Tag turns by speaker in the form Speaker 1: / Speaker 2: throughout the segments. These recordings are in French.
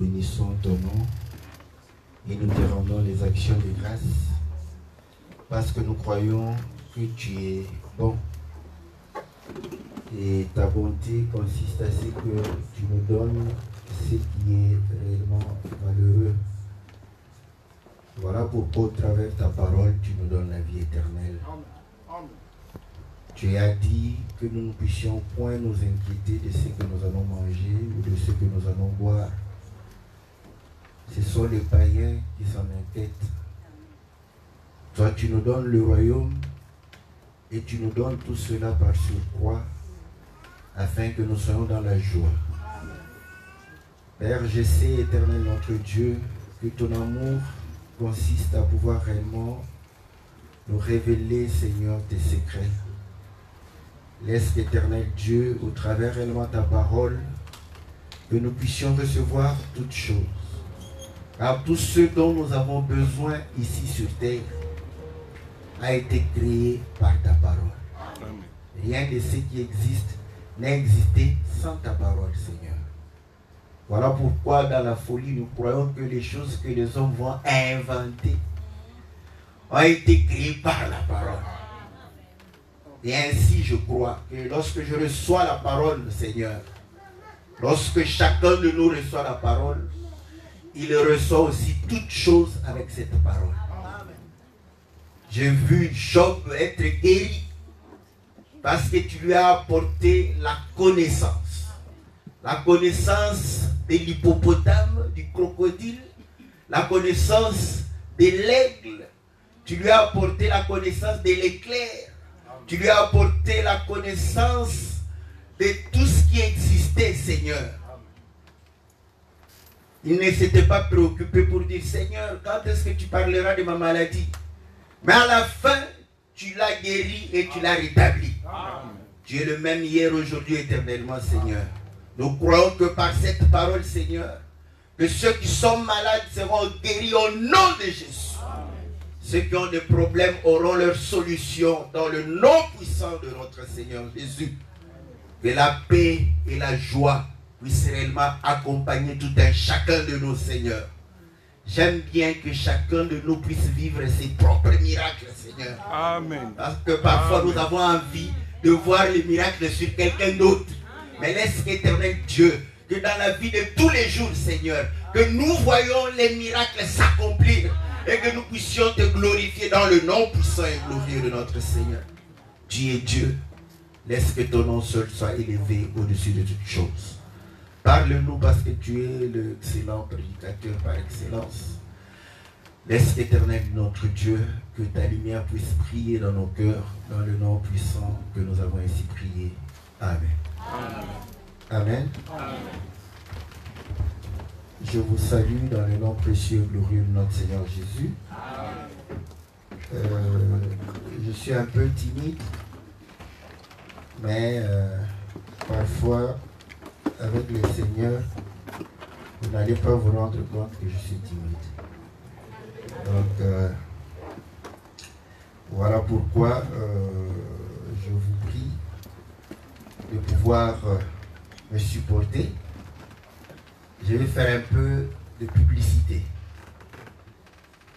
Speaker 1: bénissons ton nom et nous te rendons les actions de grâce parce que nous croyons que tu es bon. Et ta bonté consiste à ce que tu nous donnes ce qui est réellement valeureux. Voilà pourquoi au travers de ta parole, tu nous donnes la vie éternelle. Tu as dit que nous ne puissions point nous inquiéter de ce que nous allons manger ou de ce que nous allons boire. Ce sont les païens qui s'en inquiètent. Toi, tu nous donnes le royaume et tu nous donnes tout cela par surcroît afin que nous soyons dans la joie. Père, je sais, éternel notre Dieu, que ton amour consiste à pouvoir réellement nous révéler, Seigneur, tes secrets. Laisse, éternel Dieu, au travers réellement ta parole, que nous puissions recevoir toutes choses. Car tout ce dont nous avons besoin ici sur terre a été créé par ta parole. Rien de ce qui existe n'a existé sans ta parole, Seigneur. Voilà pourquoi dans la folie, nous croyons que les choses que les hommes vont inventer ont été créées par la parole. Et ainsi, je crois que lorsque je reçois la parole, Seigneur, lorsque chacun de nous reçoit la parole, il reçoit aussi toutes choses avec cette parole. J'ai vu Job être guéri parce que tu lui as apporté la connaissance. La connaissance de l'hippopotame, du crocodile, la connaissance de l'aigle. Tu lui as apporté la connaissance de l'éclair. Tu lui as apporté la connaissance de tout ce qui existait, Seigneur. Il ne s'était pas préoccupé pour dire, Seigneur, quand est-ce que tu parleras de ma maladie? Mais à la fin, tu l'as guéri et tu l'as rétabli. Amen. Tu es le même hier, aujourd'hui, éternellement, Seigneur. Nous croyons que par cette parole, Seigneur, que ceux qui sont malades seront guéris au nom de Jésus. Amen. Ceux qui ont des problèmes auront leur solution dans le nom puissant de notre Seigneur Jésus. Que la paix et la joie puissent réellement accompagner tout un chacun de nous, Seigneur. J'aime bien que chacun de nous puisse vivre ses propres miracles, Seigneur. Amen. Parce que parfois nous avons envie de voir les miracles sur quelqu'un d'autre. Mais laisse, éternel Dieu, que dans la vie de tous les jours, Seigneur, que nous voyons les miracles s'accomplir et que nous puissions te glorifier dans le nom puissant et glorieux de notre Seigneur. Tu es Dieu. Laisse que ton nom seul soit élevé au-dessus de toutes choses. Parle-nous parce que tu es l'excellent prédicateur par excellence. Laisse, éternel notre Dieu, que ta lumière puisse briller dans nos cœurs, dans le nom puissant que nous avons ainsi prié. Amen. Amen. Amen. Amen. Je vous salue dans le nom précieux et glorieux de notre Seigneur Jésus. Je suis un peu timide, mais parfois, avec le Seigneur, vous n'allez pas vous rendre compte que je suis timide. Donc, voilà pourquoi je vous prie de pouvoir me supporter. Je vais faire un peu de publicité.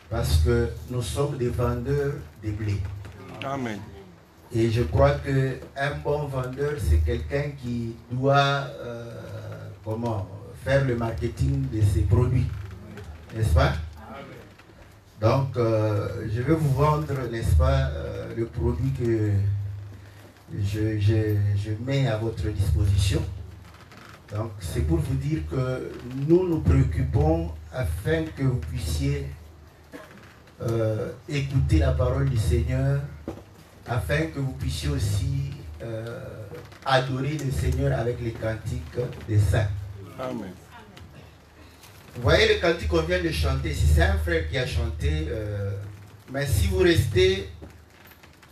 Speaker 1: Parce que nous sommes des vendeurs de blé. Amen. Et je crois qu'un bon vendeur, c'est quelqu'un qui doit faire le marketing de ses produits. N'est-ce pas? Donc, je vais vous vendre, n'est-ce pas, le produit que je mets à votre disposition. Donc, c'est pour vous dire que nous nous préoccupons afin que vous puissiez écouter la parole du Seigneur, afin que vous puissiez aussi adorer le Seigneur avec les cantiques des saints. Amen. Vous voyez le cantique qu'on vient de chanter, si c'est un frère qui a chanté, mais si vous restez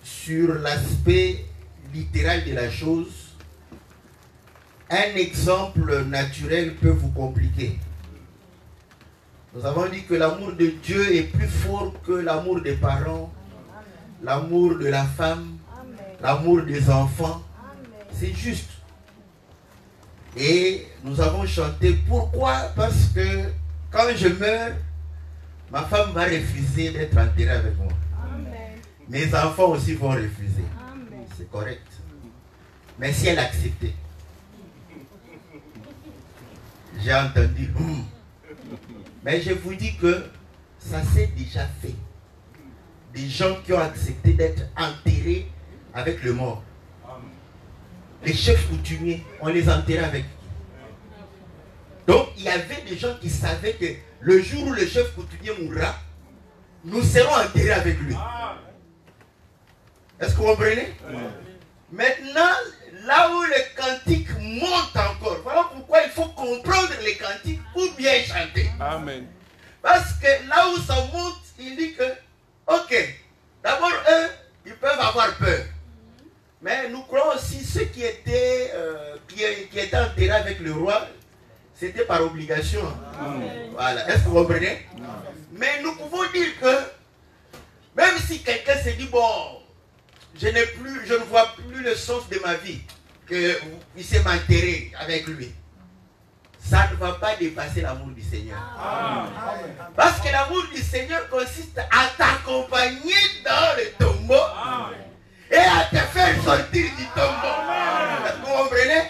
Speaker 1: sur l'aspect littéral de la chose, un exemple naturel peut vous compliquer. Nous avons dit que l'amour de Dieu est plus fort que l'amour des parents, l'amour de la femme, l'amour des enfants. C'est juste. Et nous avons chanté. Pourquoi? Parce que quand je meurs, ma femme va refuser d'être enterrée avec moi. Amen. Mes enfants aussi vont refuser. C'est correct. Mais si elle acceptait, j'ai entendu. Mais je vous dis que ça s'est déjà fait. Des gens qui ont accepté d'être enterrés avec le mort. Les chefs coutumiers, on les enterrait avec. Donc il y avait des gens qui savaient que le jour où le chef coutumier mourra, nous serons enterrés avec lui. Est-ce que vous comprenez? Maintenant, là où le cantique monte encore, voilà pourquoi il faut comprendre les cantiques pour bien chanter. Amen. Parce que là où ça monte, il dit que, ok, d'abord eux, ils peuvent avoir peur. Mais nous croyons aussi ceux qui étaient enterrés avec le roi, c'était par obligation. Amen. Voilà, est-ce que vous comprenez? Amen. Mais nous pouvons dire que, même si quelqu'un se dit, bon, je ne vois plus le sens de ma vie, qu'il puisse m'enterrer avec lui, ça ne va pas dépasser l'amour du Seigneur. Amen. Parce que l'amour du Seigneur consiste à t'accompagner dans le tombeau. Amen. Et à te faire sortir du tombeau. Est-ce que vous comprenez?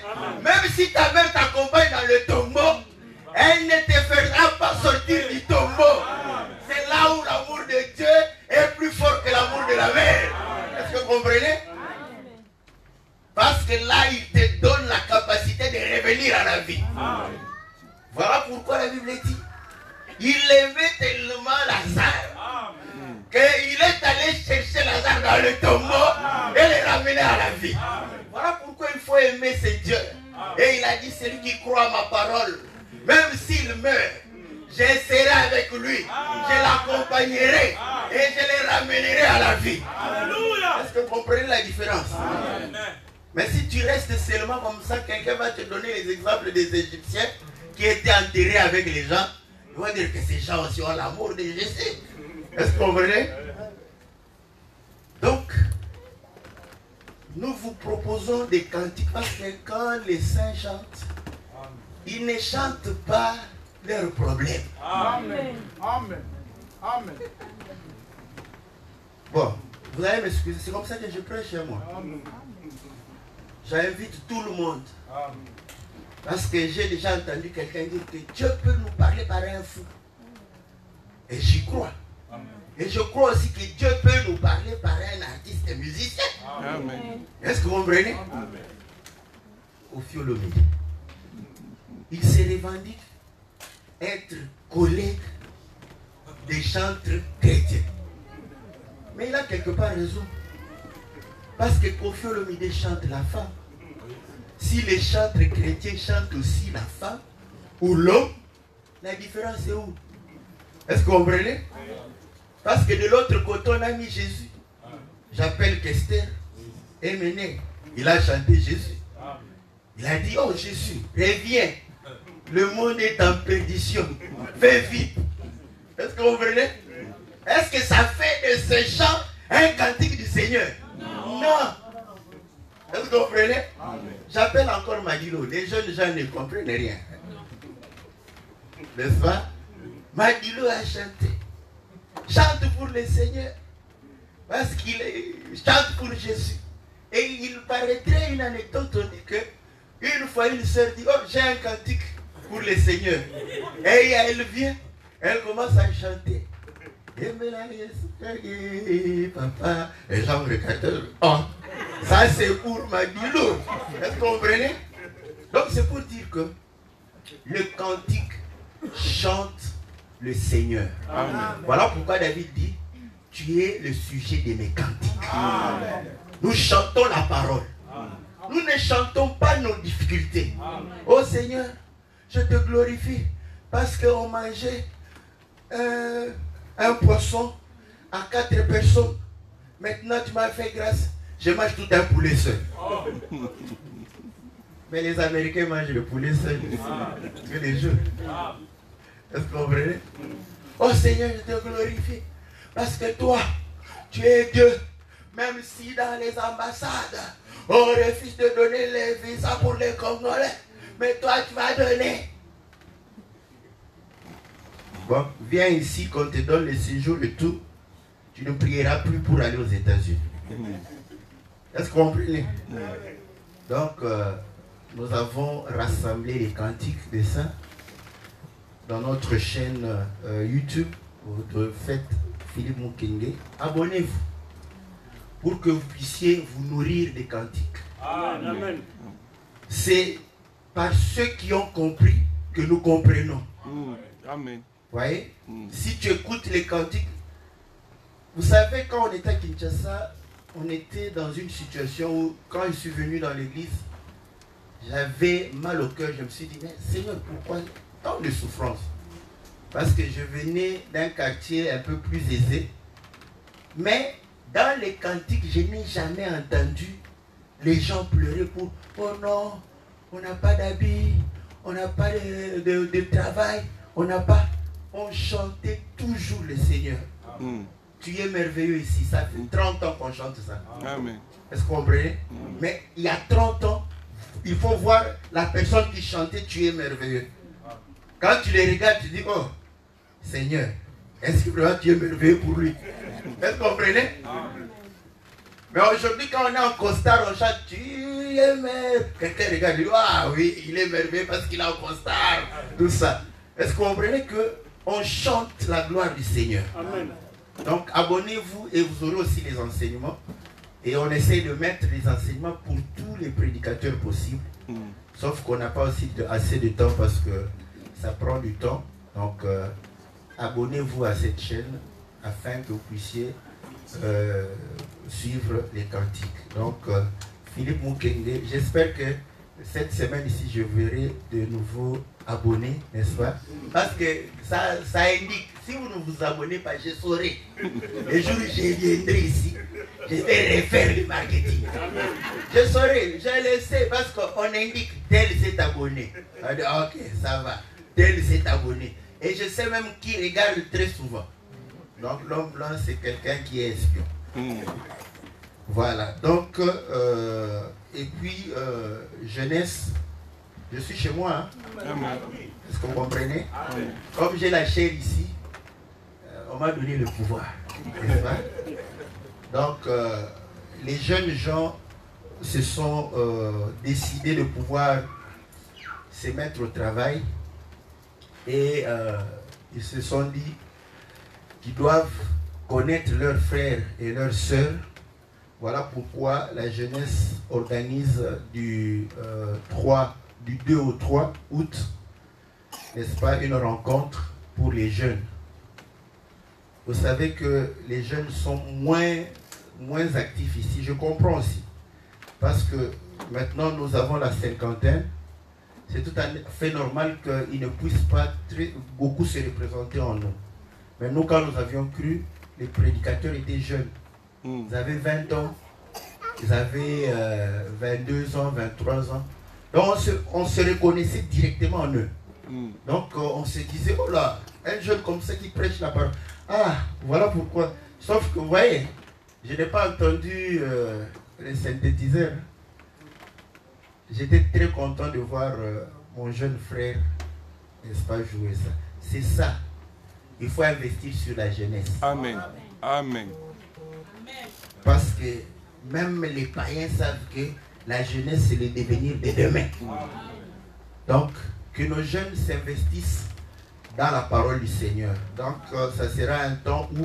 Speaker 1: Même si ta mère t'accompagne dans le tombeau, elle ne te fera pas sortir du tombeau. C'est là où l'amour de Dieu est plus fort que l'amour de la mère. Est-ce que vous comprenez? Parce que là, il te donne la capacité de revenir à la vie. Voilà pourquoi la Bible dit, il aimait tellement Lazare qu'il est allé chercher Lazare dans le tombeau et le ramener à la vie. Voilà pourquoi il faut aimer ce Dieu. Et il a dit, celui qui croit à ma parole, même s'il meurt, je serai avec lui, je l'accompagnerai et je le ramènerai à la vie. Est-ce que vous comprenez la différence? Mais si tu restes seulement comme ça, quelqu'un va te donner les exemples des Égyptiens qui étaient enterrés avec les gens. Il va dire que ces gens aussi ont l'amour de Jésus. Est-ce que vous comprenez? Donc, nous vous proposons des cantiques parce que quand les saints chantent, ils ne chantent pas leurs problèmes. Amen. Amen. Amen. Bon, vous allez m'excuser, c'est comme ça que je prêche chez moi. J'invite tout le monde. Parce que j'ai déjà entendu quelqu'un dire que Dieu peut nous parler par un fou. Et j'y crois. Et je crois aussi que Dieu peut nous parler par un artiste musicien. Amen. Est-ce que vous comprenez? Koffi Olomide, il se revendique être collègue des chantres chrétiens. Mais il a quelque part raison. Parce que Koffi Olomide chante la femme. Si les chantres chrétiens chantent aussi la femme ou l'homme, la différence est où? Est-ce que vous comprenez? Parce que de l'autre côté, on a mis Jésus. J'appelle Kester Emene. Il a chanté Jésus. Il a dit, oh Jésus, reviens. Le monde est en perdition. Fais vite. Est-ce que vous comprenez? Est-ce que ça fait de ce chant un cantique du Seigneur? Non. Est-ce que vous comprenez? J'appelle encore Madilo. Les jeunes gens ne comprennent rien. N'est-ce pas? Madilo a chanté. Chante pour le Seigneur. Parce qu'il chante pour Jésus. Et il paraîtrait une anecdote, on dit que une fois une sœur dit, oh j'ai un cantique pour le Seigneur. Et elle vient, elle commence à chanter. Papa, et gens regardent. Oh, ça c'est pour Madilo. Est-ce que vous comprenez? Donc c'est pour dire que le cantique chante le Seigneur. Amen. Voilà pourquoi David dit, tu es le sujet de mes cantiques. Amen. Nous chantons la parole. Amen. Nous ne chantons pas nos difficultés. Amen. Oh Seigneur, je te glorifie parce qu'on mangeait un poisson à 4 personnes. Maintenant tu m'as fait grâce. Je mange tout un poulet seul. Amen. Mais les Américains mangent le poulet seul tous les jours. Est-ce que vous comprenez? Oh Seigneur, je te glorifie. Parce que toi, tu es Dieu. Même si dans les ambassades, on refuse de donner les visas pour les Congolais. Mais toi, tu vas donner. Bon, viens ici, qu'on te donne le séjour et tout. Tu ne prieras plus pour aller aux États-Unis. Est-ce qu'on prie? Donc, nous avons rassemblé les cantiques des saints dans notre chaîne YouTube de Fête Philippe Mukenge. Abonnez-vous pour que vous puissiez vous nourrir des cantiques.
Speaker 2: Amen.
Speaker 1: C'est par ceux qui ont compris que nous comprenons.
Speaker 3: Amen.
Speaker 1: Vous voyez? Si tu écoutes les cantiques, vous savez, quand on était à Kinshasa, on était dans une situation où, quand je suis venu dans l'église, j'avais mal au cœur. Je me suis dit, mais Seigneur, pourquoi tant de souffrance? Parce que je venais d'un quartier un peu plus aisé. Mais dans les cantiques, je n'ai jamais entendu les gens pleurer pour « Oh non, on n'a pas d'habit, on n'a pas de travail, on n'a pas... » On chantait toujours le Seigneur. Tu es merveilleux ici. Ça fait 30 ans qu'on chante ça.
Speaker 3: Amen.
Speaker 1: Est-ce qu'on comprend? Mais il y a 30 ans, il faut voir la personne qui chantait « Tu es merveilleux ». Quand tu les regardes, tu dis « Oh, Seigneur, est-ce que vraiment tu es merveilleux pour lui ?» Est-ce que vous comprenez? Mais aujourd'hui, quand on est en costard, on chante « Tu es merveilleux ». Quelqu'un regarde et dit « Ah oui, il est merveilleux parce qu'il est en costard. » Tout ça. Est-ce que vous comprenez qu'on chante la gloire du Seigneur?
Speaker 2: Amen.
Speaker 1: Donc abonnez-vous et vous aurez aussi les enseignements. Et on essaie de mettre les enseignements pour tous les prédicateurs possibles. Sauf qu'on n'a pas aussi assez de temps parce que ça prend du temps. Donc abonnez-vous à cette chaîne afin que vous puissiez suivre les cantiques. Donc Philippe Mukenge, j'espère que cette semaine ici je verrai de nouveaux abonnés, n'est-ce pas? Parce que ça indique, si vous ne vous abonnez pas, je saurai. Le jour où je viendrai ici, je vais refaire le marketing. Je saurai, je le sais, parce qu'on indique tel s'est abonné. On dit, ok, ça va, tel s'est abonné. Et je sais même qui regarde très souvent. Donc l'homme blanc, c'est quelqu'un qui est espion. Voilà, donc, et puis, jeunesse, je suis chez moi. Hein? Est-ce que vous comprenez? Comme j'ai la chair ici, on m'a donné le pouvoir. N'est-ce pas? Donc, les jeunes gens se sont décidés de pouvoir se mettre au travail et ils se sont dit qu'ils doivent connaître leurs frères et leurs sœurs. Voilà pourquoi la jeunesse organise du 2 au 3 août, n'est-ce pas, une rencontre pour les jeunes. Vous savez que les jeunes sont moins actifs ici. Je comprends aussi. Parce que maintenant, nous avons la cinquantaine. C'est tout à fait normal qu'ils ne puissent pas beaucoup se représenter en nous. Mais nous, quand nous avions cru, les prédicateurs étaient jeunes. Ils avaient 20 ans. Ils avaient 22 ans, 23 ans. Donc, on se reconnaissait directement en eux. Donc, on se disait, oh là, un jeune comme ça qui prêche la parole. Ah, voilà pourquoi. Sauf que, vous voyez, je n'ai pas entendu les synthétiseurs. J'étais très content de voir mon jeune frère, n'est-ce pas, jouer ça. C'est ça. Il faut investir sur la jeunesse.
Speaker 3: Amen. Amen.
Speaker 1: Parce que même les païens savent que la jeunesse, c'est le devenir de demain. Donc, que nos jeunes s'investissent dans la parole du Seigneur. Donc, ça sera un temps où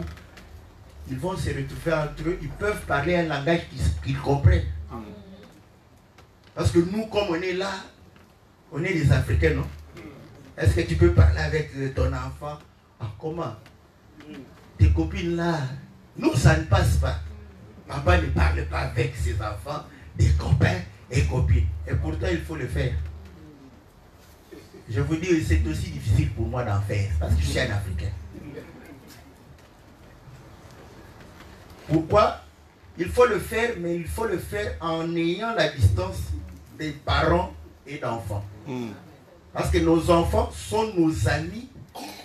Speaker 1: ils vont se retrouver entre eux. Ils peuvent parler un langage qu'ils comprennent. Parce que nous, comme on est là, on est des Africains, non? Est-ce que tu peux parler avec ton enfant? Ah, comment? Tes copines là, nous, ça ne passe pas. Papa ne parle pas avec ses enfants, des copains et copines. Et pourtant, il faut le faire. Je vous dis, c'est aussi difficile pour moi d'en faire, parce que je suis un Africain. Pourquoi? Il faut le faire, mais il faut le faire en ayant la distance des parents et d'enfants. Parce que nos enfants sont nos amis,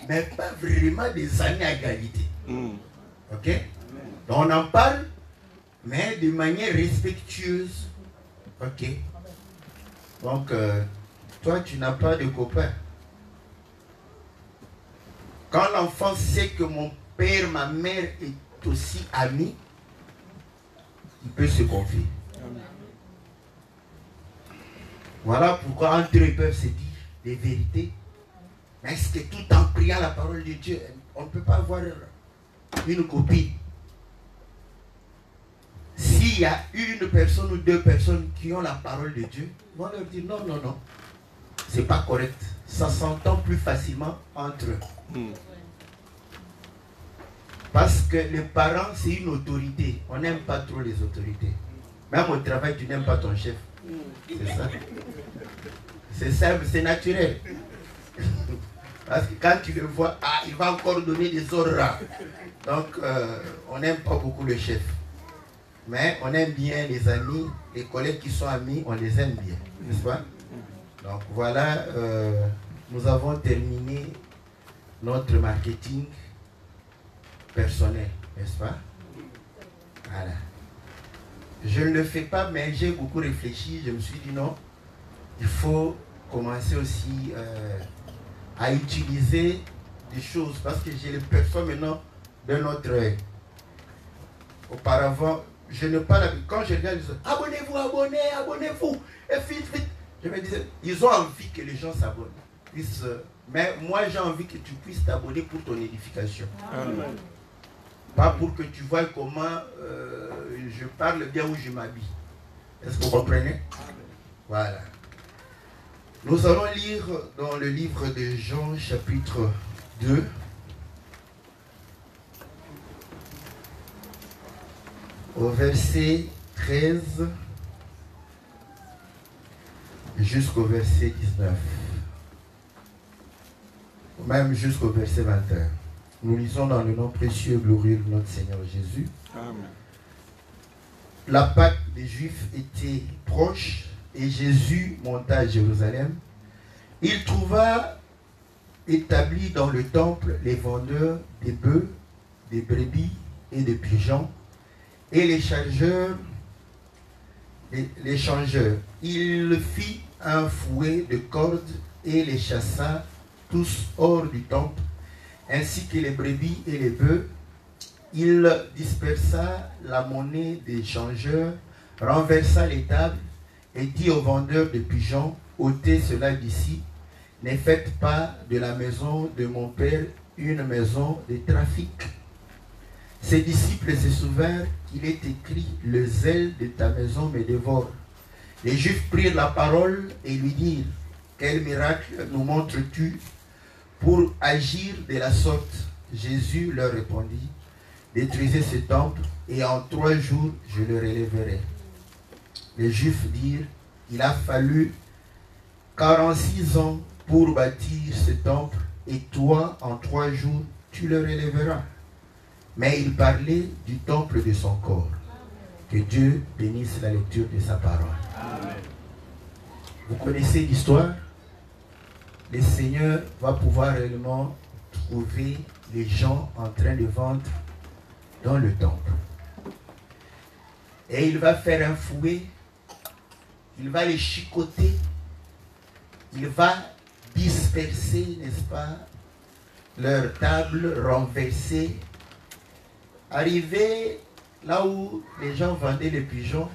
Speaker 1: mais pas vraiment des amis à égalité. Ok? Donc on en parle, mais de manière respectueuse. Ok? Donc, toi, tu n'as pas de copain. Quand l'enfant sait que mon père, ma mère est aussi ami, il peut se confier. Voilà pourquoi entre eux ils peuvent se dire des vérités. Mais est-ce que tout en priant la parole de Dieu, on ne peut pas avoir une copine? S'il y a une personne ou deux personnes qui ont la parole de Dieu, ils vont leur dire non, non, non. C'est pas correct. Ça s'entend plus facilement entre eux. Parce que les parents, c'est une autorité. On n'aime pas trop les autorités. Même au travail, tu n'aimes pas ton chef. C'est ça. C'est simple, c'est naturel. Parce que quand tu le vois, ah, il va encore donner des ordres. Donc, on n'aime pas beaucoup le chef. Mais on aime bien les amis, les collègues qui sont amis, on les aime bien. N'est-ce pas? Donc voilà, nous avons terminé notre marketing personnel, n'est-ce pas? Voilà. Je ne le fais pas, mais j'ai beaucoup réfléchi. Je me suis dit non, il faut commencer aussi à utiliser des choses parce que j'ai les personnes maintenant d'un autre œil. Auparavant, je ne parle pas. Quand je regarde, je dis abonnez-vous, abonnez-vous, et vite, vite. Je me disais, ils ont envie que les gens s'abonnent. Mais moi, j'ai envie que tu puisses t'abonner pour ton édification. Amen. Pas pour que tu vois comment je parle bien ou je m'habille. Est-ce que vous comprenez? Voilà. Nous allons lire dans le livre de Jean, chapitre 2. Au verset 13 jusqu'au verset 19. Ou même jusqu'au verset 21. Nous lisons dans le nom précieux et glorieux de notre Seigneur Jésus. Amen. La Pâque des Juifs était proche et Jésus monta à Jérusalem. Il trouva établis dans le temple les vendeurs des bœufs, des brebis et des pigeons et les changeurs. Il fit un fouet de cordes et les chassa tous hors du temple, ainsi que les brebis et les bœufs. Il dispersa la monnaie des changeurs, renversa les tables et dit aux vendeurs de pigeons, ôtez cela d'ici, ne faites pas de la maison de mon père une maison de trafic. Ses disciples se souvinrent qu'il est écrit, le zèle de ta maison me dévore. Les Juifs prirent la parole et lui dirent, quel miracle nous montres-tu pour agir de la sorte? Jésus leur répondit, détruisez ce temple et en 3 jours je le relèverai. Les Juifs dirent, il a fallu 46 ans pour bâtir ce temple et toi en 3 jours tu le relèveras. Mais il parlait du temple de son corps. Que Dieu bénisse la lecture de sa parole. Amen. Vous connaissez l'histoire? Le Seigneur va pouvoir réellement trouver les gens en train de vendre dans le temple. Et il va faire un fouet. Il va les chicoter. Il va disperser, n'est-ce pas, leur table, renverser. Arrivé là où les gens vendaient les pigeons,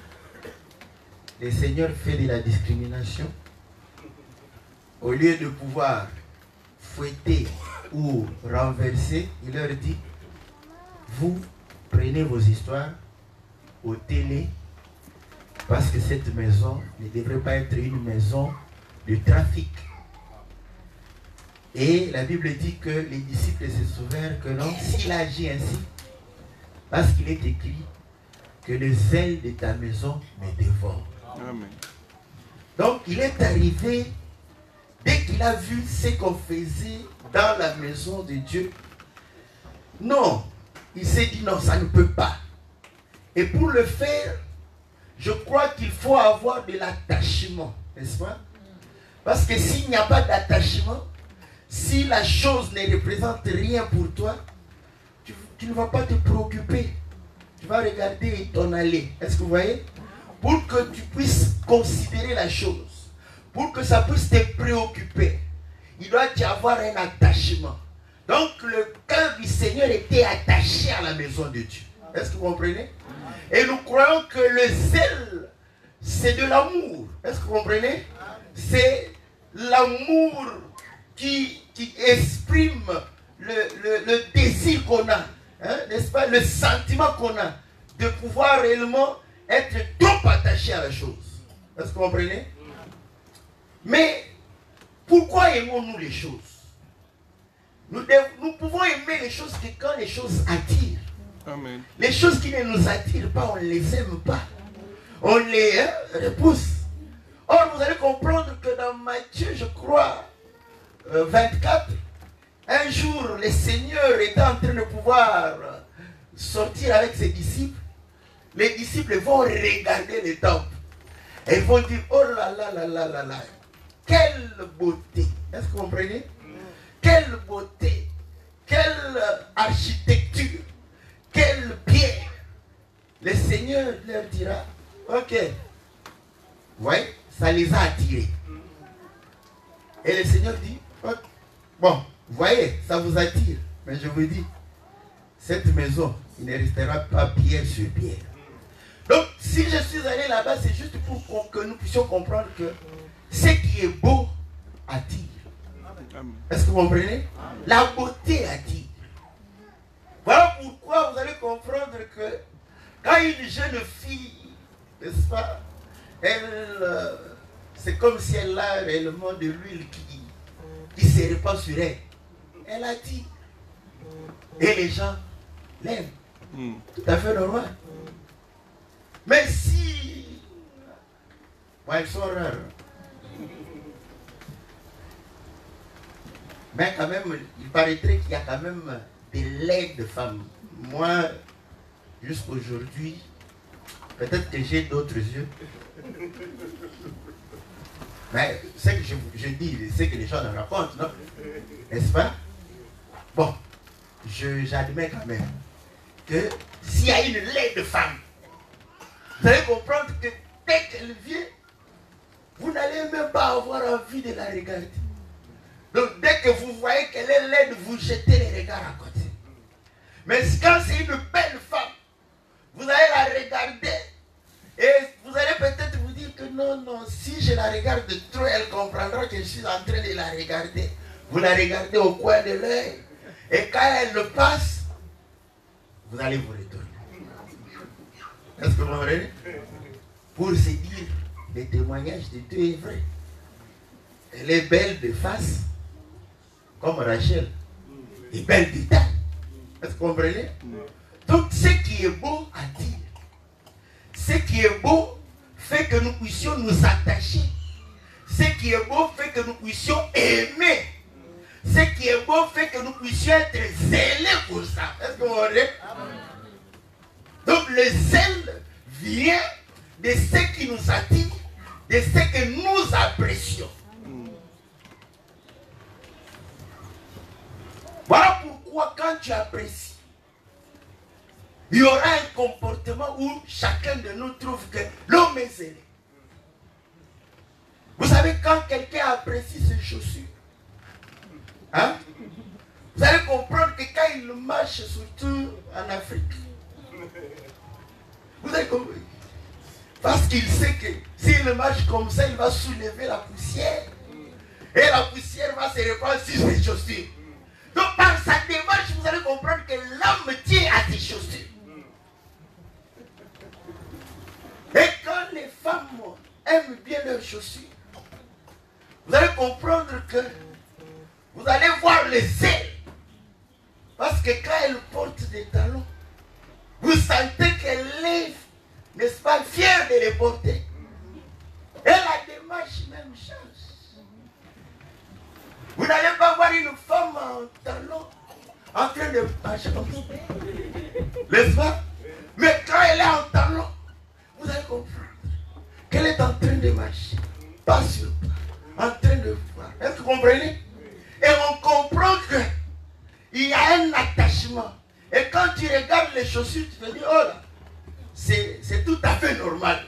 Speaker 1: le Seigneur fait de la discrimination. Au lieu de pouvoir fouetter ou renverser, il leur dit, vous prenez vos histoires, ôtez-les, parce que cette maison ne devrait pas être une maison de trafic. Et la Bible dit que les disciples se souvinrent que non, s'il agit ainsi, parce qu'il est écrit que le zèle de ta maison me dévore. Amen. Donc il est arrivé, dès qu'il a vu ce qu'on faisait dans la maison de Dieu, non, il s'est dit non, ça ne peut pas. Et pour le faire, je crois qu'il faut avoir de l'attachement, n'est-ce pas? Parce que s'il n'y a pas d'attachement, si la chose ne représente rien pour toi, tu ne vas pas te préoccuper. Tu vas regarder et t'en aller. Est-ce que vous voyez? Pour que tu puisses considérer la chose, pour que ça puisse te préoccuper, il doit y avoir un attachement. Donc le cœur du Seigneur était attaché à la maison de Dieu. Est-ce que vous comprenez? Et nous croyons que le zèle, c'est de l'amour. Est-ce que vous comprenez? C'est l'amour qui exprime le désir qu'on a, hein, n'est-ce pas? Le sentiment qu'on a de pouvoir réellement être trop attaché à la chose. Est-ce que vous comprenez? Mais pourquoi aimons-nous les choses? Nous pouvons aimer les choses que quand les choses attirent.
Speaker 3: Amen.
Speaker 1: Les choses qui ne nous attirent pas, on ne les aime pas. On les repousse. Or, vous allez comprendre que dans Matthieu, je crois, 24, un jour, le Seigneur était en train de pouvoir sortir avec ses disciples. Les disciples vont regarder le temple. Et ils vont dire, oh là là là là là là, quelle beauté. Est-ce que vous comprenez? Quelle beauté, quelle architecture, quelle pierre. Le Seigneur leur dira, ok, vous voyez, ça les a attirés. Et le Seigneur dit, okay, bon, vous voyez, ça vous attire, mais je vous dis, cette maison, il ne restera pas pierre sur pierre. Donc, si je suis allé là-bas, c'est juste pour que nous puissions comprendre que ce qui est beau attire. Est-ce que vous comprenez? La beauté attire. Voilà pourquoi vous allez comprendre que quand une jeune fille, n'est-ce pas, elle, c'est comme si elle a réellement de l'huile qui se répand sur elle. Elle attire. Et les gens l'aiment. Tout à fait normal. Mais si... Bon, elles sont rares. Mais quand même, il paraîtrait qu'il y a quand même des laides femmes. Moi, jusqu'aujourd'hui, peut-être que j'ai d'autres yeux. Mais ce que je dis, c'est que les gens en racontent, non? N'est-ce pas? Bon, j'admets quand même que s'il y a une laide femme, vous allez comprendre que dès qu'elle vient, vous n'allez même pas avoir envie de la regarder. Donc dès que vous voyez qu'elle est laide, vous jetez les regards à côté. Mais quand c'est une belle femme, vous allez la regarder et vous allez peut-être vous dire que non, non, si je la regarde trop, elle comprendra que je suis en train de la regarder. Vous la regardez au coin de l'œil et quand elle le passe, vous allez vous retourner. Est-ce que vous comprenez? Pour se dire, le témoignage de Dieu est vrai. Elle est belle de face, comme Rachel, et belle de taille. Est-ce que vous comprenez? Donc, ce qui est beau attire. Ce qui est beau fait que nous puissions nous attacher. Ce qui est beau fait que nous puissions aimer. Ce qui est beau fait que nous puissions être zélés pour ça. Est-ce que vous comprenez? Donc, le zèle vient de ce qui nous attire, de ce que nous apprécions. Voilà pourquoi quand tu apprécies, il y aura un comportement où chacun de nous trouve que l'homme est zélé. Vous savez, quand quelqu'un apprécie ses chaussures, hein, vous allez comprendre que quand il marche, surtout en Afrique, vous allez comprendre. Parce qu'il sait que s'il marche comme ça, il va soulever la poussière. Et la poussière va se répandre sur ses chaussures. Donc par sa démarche, vous allez comprendre que l'homme tient à ses chaussures. Et quand les femmes aiment bien leurs chaussures, vous allez comprendre que vous allez voir le zèle. Parce que quand elles portent des talons, vous sentez qu'elle est, n'est-ce pas, fière de les porter. Et la démarche même change. Vous n'allez pas voir une femme en talons en train de marcher comme ça. N'est-ce pas? Mais quand elle est en talons, vous allez comprendre qu'elle est en train de marcher. Pas sur pas, en train de voir. Est-ce que vous comprenez? Et on comprend qu'il y a un attachement. Et quand tu regardes les chaussures, tu te dis, oh là, c'est tout à fait normal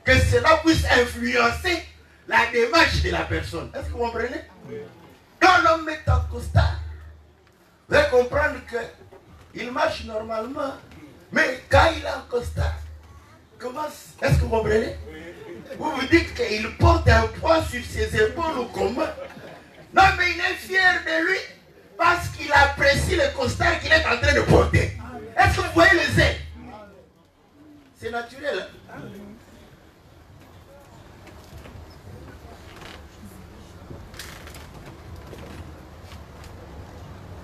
Speaker 1: que cela puisse influencer la démarche de la personne. Est-ce que vous comprenez? Quand l'homme met un costard, Vous allez comprendre qu'il marche normalement. Mais quand il a un costard, comment est-ce que vous comprenez? Vous vous dites qu'il porte un poids sur ses épaules ou comment? Non, mais il est fier de lui parce qu'il apprécie le costard qu'il est en train de porter. Est-ce que vous voyez le zèle? C'est naturel. Hein?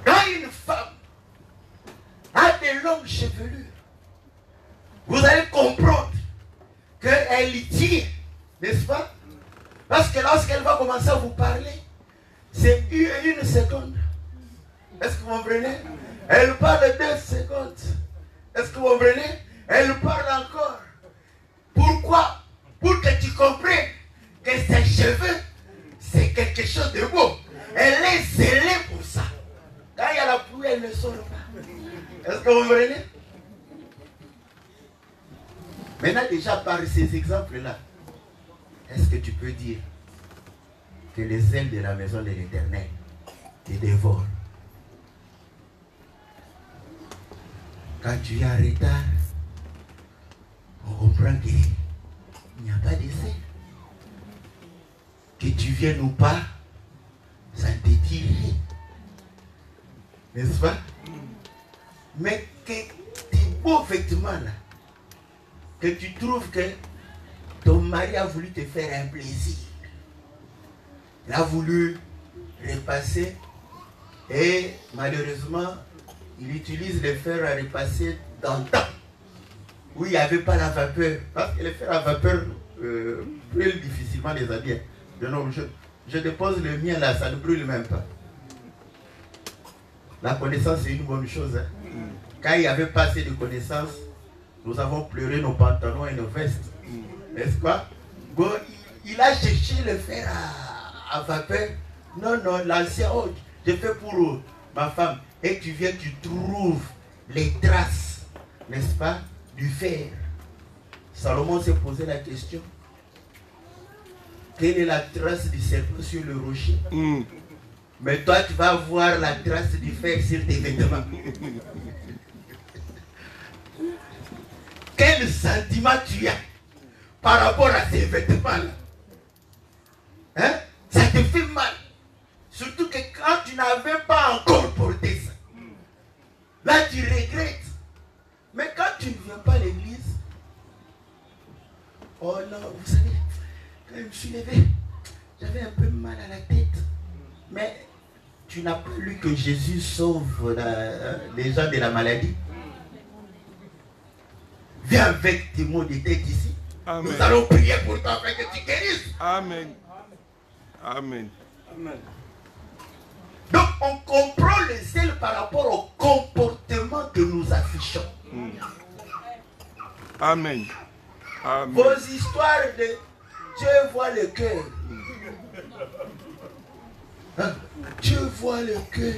Speaker 1: Quand une femme a des longues chevelures, vous allez comprendre qu'elle tire, n'est-ce pas? Parce que lorsqu'elle va commencer à vous parler, c'est une seconde. Est-ce que vous comprenez? Elle parle 2 secondes. Est-ce que vous comprenez? Elle parle encore. Pourquoi? Pour que tu comprennes que ses cheveux, c'est quelque chose de beau. Elle est zélée pour ça. Quand il y a la pluie, elle ne sort pas. Est-ce que vous comprenez? Maintenant, déjà par ces exemples-là, est-ce que tu peux dire que les ailes de la maison de l'Éternel te dévorent? Quand tu es en retard, on comprend qu'il n'y a pas d'essai. Que tu viennes ou pas, ça ne te dit rien. N'est-ce pas? Mais que tes beaux vêtements là, que tu trouves que ton mari a voulu te faire un plaisir. Il a voulu repasser et malheureusement, il utilise le fer à repasser dans le temps où il n'y avait pas la vapeur. Parce que le fer à vapeur brûle difficilement les habits. Je dépose le mien là, ça ne brûle même pas. La connaissance c'est une bonne chose. Hein? Quand il n'y avait pas assez de connaissances, nous avons pleuré nos pantalons et nos vestes. N'est-ce pas? Bon, il a cherché le fer à vapeur. Non, l'ancien, oh, je fais pour ma femme. Et tu viens, tu trouves les traces, n'est-ce pas, du fer. Salomon s'est posé la question. Quelle est la trace du serpent sur le rocher? Mais toi, tu vas voir la trace du fer sur tes vêtements. Quel sentiment tu as par rapport à ces vêtements-là? Hein? Ça te fait mal. Surtout que quand tu n'avais pas encore porté ça, là tu regrettes. Mais quand tu ne viens pas à l'église, oh non, vous savez, quand je me suis levé, j'avais un peu mal à la tête. Mais tu n'as pas lu que Jésus sauve les gens de la maladie? Viens avec tes mots de tête ici. Amen. Nous allons prier pour toi afin que tu guérisses.
Speaker 3: Amen. Amen. Amen.
Speaker 1: Donc on comprend le zèle par rapport au comportement que nous affichons.
Speaker 3: Amen. Amen.
Speaker 1: Vos histoires de Dieu voit le cœur. Hein? Dieu voit le cœur.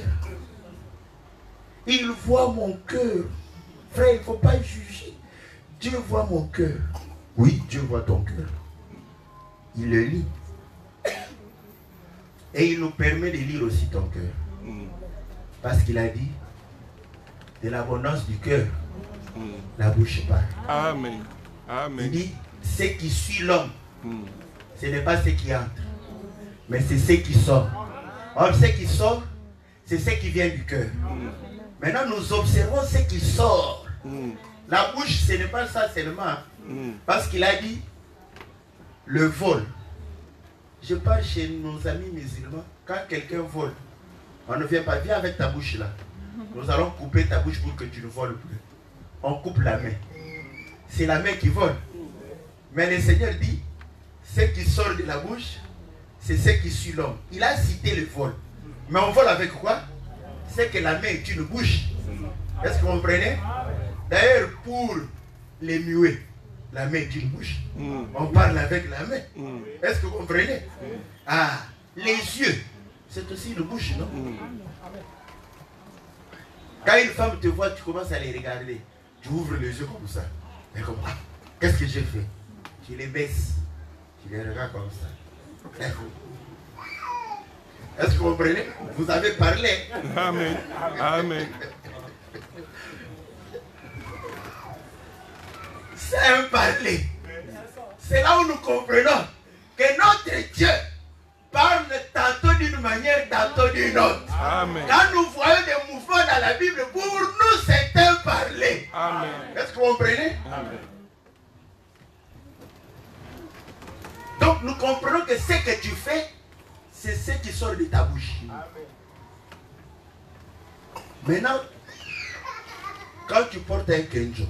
Speaker 1: Il voit mon cœur. Frère, il ne faut pas juger. Dieu voit mon cœur. Oui, Dieu voit ton cœur. Il le lit. Et il nous permet de lire aussi ton cœur. Parce qu'il a dit, de l'abondance du cœur, la bouche parle.
Speaker 3: Amen. Amen.
Speaker 1: Il dit, ce qui suit l'homme, ce n'est pas ce qui entre, mais c'est ce qui sort. Or, ce qui sort, c'est ce qui vient du cœur. Maintenant, nous observons ce qui sort. La bouche, ce n'est pas ça seulement. Parce qu'il a dit, le vol. Je parle chez nos amis musulmans, quand quelqu'un vole, on ne vient pas, viens avec ta bouche là. Nous allons couper ta bouche pour que tu ne voles plus. On coupe la main. C'est la main qui vole. Mais le Seigneur dit, ce qui sort de la bouche, c'est ce qui suit l'homme. Il a cité le vol. Mais on vole avec quoi? C'est que la main est une bouche. Est-ce que vous comprenez? D'ailleurs, pour les muets, la main est une bouche. On parle avec la main. Est-ce que vous comprenez? Ah, les yeux, c'est aussi une bouche, non? Quand une femme te voit, tu commences à les regarder. Tu ouvres les yeux comme ça. Mais comme, ah, qu'est-ce que j'ai fait? Tu les baisses. Tu les regardes comme ça. Est-ce que vous comprenez? Vous avez parlé.
Speaker 3: Amen. Amen.
Speaker 1: C'est un parler. C'est là où nous comprenons que notre Dieu parle tantôt d'une manière, tantôt d'une autre.
Speaker 3: Amen.
Speaker 1: Quand nous voyons des mouvements dans la Bible, pour nous, c'est un parler.
Speaker 3: Amen.
Speaker 1: Est-ce que vous comprenez?
Speaker 3: Amen.
Speaker 1: Donc, nous comprenons que ce que tu fais, c'est ce qui sort de ta bouche. Maintenant, quand tu portes un kenjo,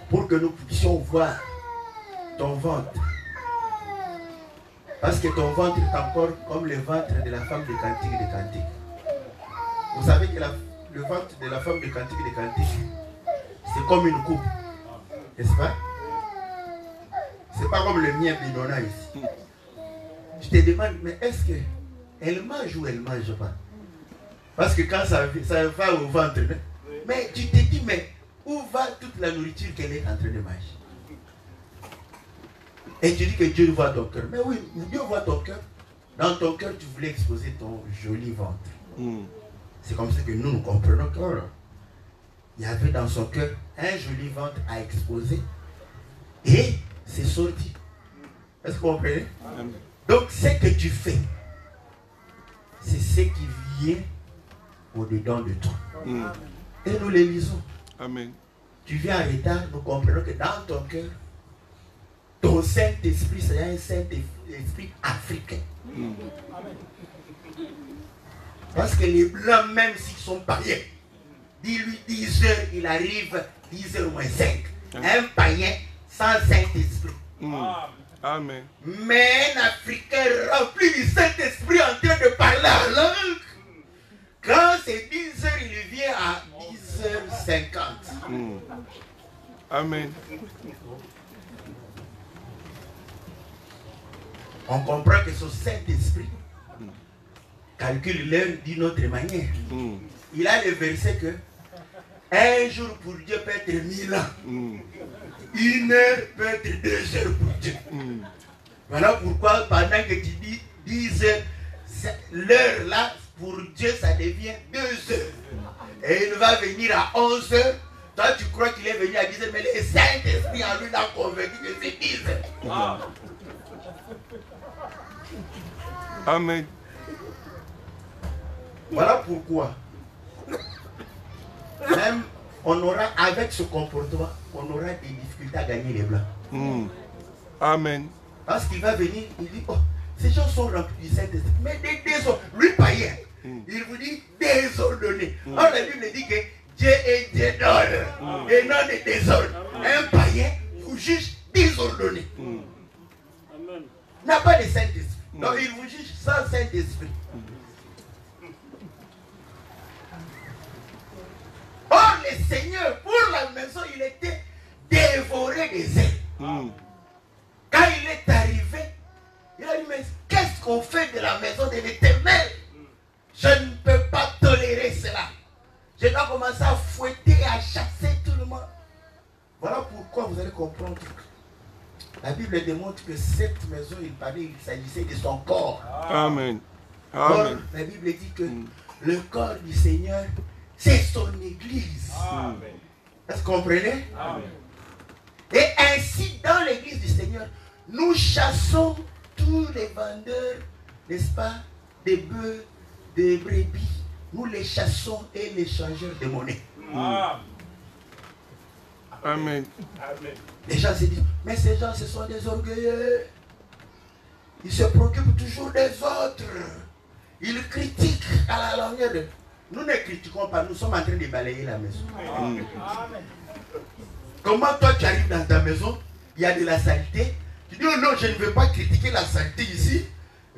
Speaker 1: pour que nous puissions voir ton ventre, parce que ton ventre est encore comme le ventre de la femme de Cantique de Cantique. Vous savez que le ventre de la femme de Cantique de Cantique, c'est comme une coupe, n'est-ce pas? C'est pas comme le mien Binona ici. Je te demande, mais est-ce qu'elle mange ou elle ne mange pas? Parce que quand ça va au ventre, mais tu te dis, mais où va toute la nourriture qu'elle est en train de manger? Et tu dis que Dieu voit ton cœur. Mais oui, Dieu voit ton cœur. Dans ton cœur, tu voulais exposer ton joli ventre. C'est comme ça que nous comprenons qu'il y avait dans son cœur un joli ventre à exposer. Et c'est sorti. Est-ce que vous comprenez? Donc, ce que tu fais, c'est ce qui vient au-dedans de toi. Et nous les lisons.
Speaker 3: Amen.
Speaker 1: Tu viens en retard, nous comprenons que dans ton cœur, ton Saint-Esprit, c'est un Saint-Esprit africain. Parce que les Blancs, même s'ils sont païens, dis-lui 10 heures, il arrive 10 heures moins 5. Un païen sans Saint-Esprit.
Speaker 3: Amen.
Speaker 1: Mais un Africain rempli du Saint-Esprit en train de parler en langue, quand c'est 10 heures, il vient à 10h50.
Speaker 3: Amen.
Speaker 1: On comprend que ce Saint-Esprit calcule l'heure d'une autre manière. Il a le verset que un jour pour Dieu peut être 1000 ans. Une heure peut être 2 heures pour Dieu. Voilà pourquoi pendant que tu dis 10 heures, l'heure là, pour Dieu, ça devient 2 heures. Et il va venir à 11 heures. Toi, tu crois qu'il est venu à 10 heures, mais le Saint-Esprit en lui l'a convaincu que c'est 10 heures.
Speaker 3: Amen.
Speaker 1: Voilà pourquoi, même on aura, avec ce comportement, on aura des difficultés à gagner les Blancs.
Speaker 3: Amen.
Speaker 1: Parce qu'il va venir, il dit, oh, ces gens sont remplis du Saint-Esprit, mais lui païen, il vous dit désordonné. Or la Bible dit que Dieu est Dieu d'ordre et non de désordre. Un païen vous juge désordonné. N'a pas de Saint-Esprit. Donc il vous juge sans Saint-Esprit. Or le Seigneur, pour la maison, il était dévoré des ailes. Quand il est arrivé, il a dit, mais qu'est-ce qu'on fait de la maison de l'Éternel? Je ne peux pas tolérer cela. Je dois commencer à fouetter, à chasser tout le monde. Voilà pourquoi vous allez comprendre. La Bible démontre que cette maison, il s'agissait de son corps.
Speaker 3: Amen.
Speaker 1: Or,
Speaker 3: Amen.
Speaker 1: la Bible dit que le corps du Seigneur, c'est son église. Est-ce que vous comprenez? Et ainsi, dans l'église du Seigneur, nous chassons tous les vendeurs, n'est-ce pas, des bœufs, des brebis. Nous les chassons et les changeurs de monnaie.
Speaker 3: Amen.
Speaker 1: Les gens se disent, mais ces gens, ce sont des orgueilleux. Ils se préoccupent toujours des autres. Ils critiquent à la longueur de... Nous ne critiquons pas, nous sommes en train de balayer la maison. Comment toi tu arrives dans ta maison, il y a de la saleté. Tu dis, oh non, je ne veux pas critiquer la saleté ici.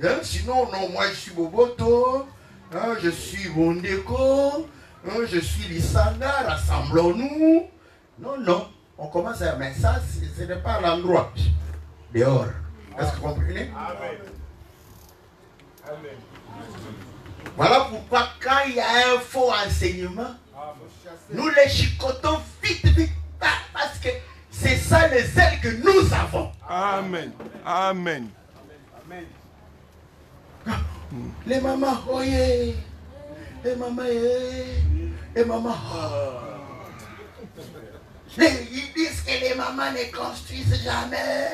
Speaker 1: Hein? Sinon, non, moi je suis Boboto, hein, je suis Bondeko, hein, je suis Lissanga, rassemblons-nous. Non, non, on commence à... Mais ça, ce n'est pas l'endroit. Dehors. Est-ce que vous comprenez?
Speaker 2: Amen. Amen.
Speaker 1: Voilà pourquoi quand il y a un faux enseignement, nous les chicotons vite, vite, parce que c'est ça le zèle que nous avons.
Speaker 3: Amen. Amen.
Speaker 1: Les mamans, oh yeah. Les mamans, yeah. Les mamans, oh. Ils disent que les mamans ne construisent jamais.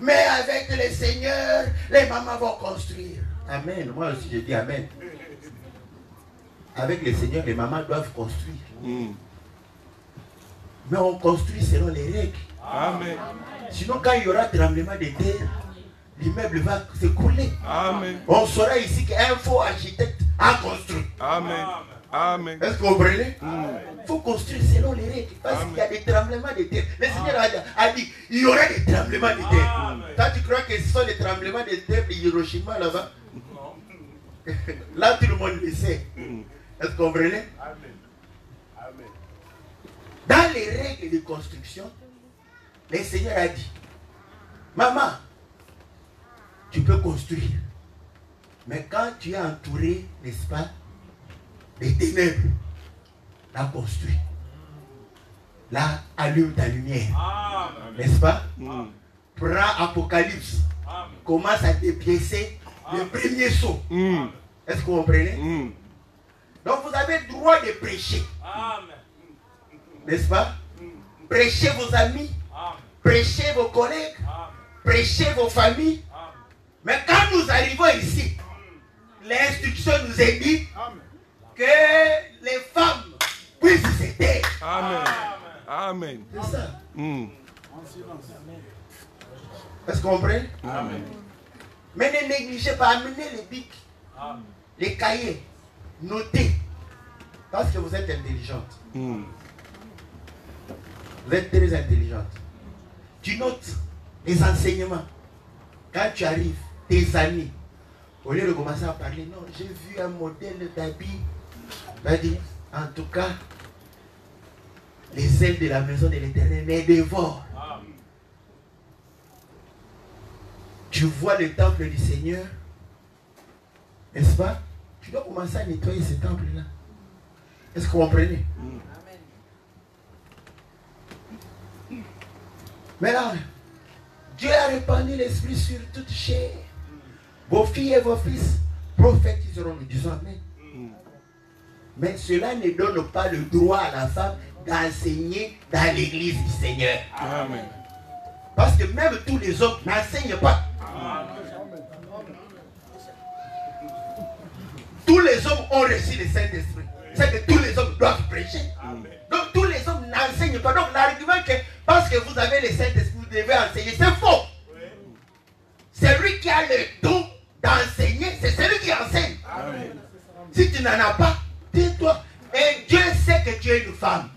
Speaker 1: Mais avec le Seigneur, les mamans vont construire. Amen. Moi aussi, je dis amen. Avec le Seigneur, les mamans doivent construire. Mais on construit selon les règles.
Speaker 3: Amen.
Speaker 1: Sinon, quand il y aura tremblement de terre, l'immeuble va s'écrouler.
Speaker 3: Amen.
Speaker 1: On saura ici qu'un faux architecte a construit.
Speaker 3: Amen. Amen.
Speaker 1: Est-ce que vous comprenez? Il faut construire selon les règles. Parce qu'il y a des tremblements de terre. Le Seigneur a dit, il y aura des tremblements de terre. Toi, tu crois que ce sont les tremblements de terre de Hiroshima là-bas? Là, tout le monde le sait. Est-ce que vous comprenez? Dans les règles de construction, le Seigneur a dit, maman, tu peux construire. Mais quand tu es entouré, n'est-ce pas, des ténèbres, là, construis. Là, allume ta lumière. N'est-ce pas? Prends Apocalypse. Commence à dépiécer le premier saut. Est-ce que vous comprenez? Donc vous avez le droit de prêcher. N'est-ce pas? Prêchez vos amis. Prêchez vos collègues. Prêchez vos familles. Mais quand nous arrivons ici, l'instruction nous est dit que les femmes puissent se taire.
Speaker 3: Amen. Amen.
Speaker 1: C'est ça. Est-ce qu'on comprend?
Speaker 3: Amen.
Speaker 1: Mais ne négligez pas, amenez les bics, les cahiers, notez. Parce que vous êtes intelligente. Vous êtes très intelligente. Tu notes les enseignements. Quand tu arrives, tes amis, au lieu de commencer à parler, non, j'ai vu un modèle d'habit. Va dire, en tout cas, les ailes de la maison de l'Éternel les dévorent. Tu vois le temple du Seigneur, n'est-ce pas? Tu dois commencer à nettoyer ce temple-là. Est-ce que vous comprenez? Maintenant, Dieu a répandu l'esprit sur toute chair. Vos filles et vos fils prophétiseront, nous disons amen. Mais cela ne donne pas le droit à la femme d'enseigner dans l'église du Seigneur.
Speaker 3: Amen.
Speaker 1: Parce que même tous les hommes n'enseignent pas. Tous les hommes ont reçu le Saint-Esprit. C'est que tous les hommes doivent prêcher. Donc tous les hommes n'enseignent pas. Donc l'argument que parce que vous avez le Saint-Esprit, vous devez enseigner, c'est faux. C'est lui qui a le don d'enseigner, c'est celui qui enseigne. Si tu n'en as pas, tais-toi. Et Dieu sait que tu es une femme.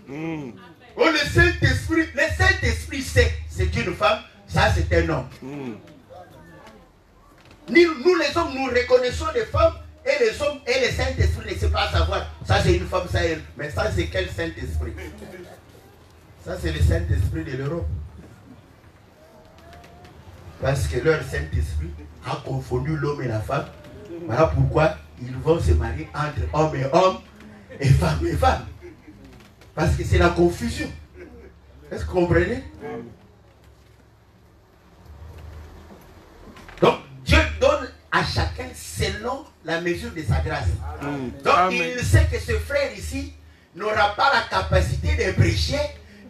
Speaker 1: Oh, le Saint-Esprit sait que c'est une femme, ça c'est un homme. Nous les hommes, nous reconnaissons les femmes. Et les hommes et le Saint-Esprit ne savent pas savoir. Ça c'est une femme, ça est. Mais ça c'est quel Saint-Esprit? Ça c'est le Saint-Esprit de l'Europe. Parce que leur Saint-Esprit a confondu l'homme et la femme. Voilà pourquoi ils vont se marier entre hommes et hommes et femmes et femmes. Parce que c'est la confusion. Est-ce que vous comprenez? Donc Dieu donne à chacun selon la mesure de sa grâce. Donc
Speaker 3: Amen.
Speaker 1: il sait que ce frère ici n'aura pas la capacité de prêcher.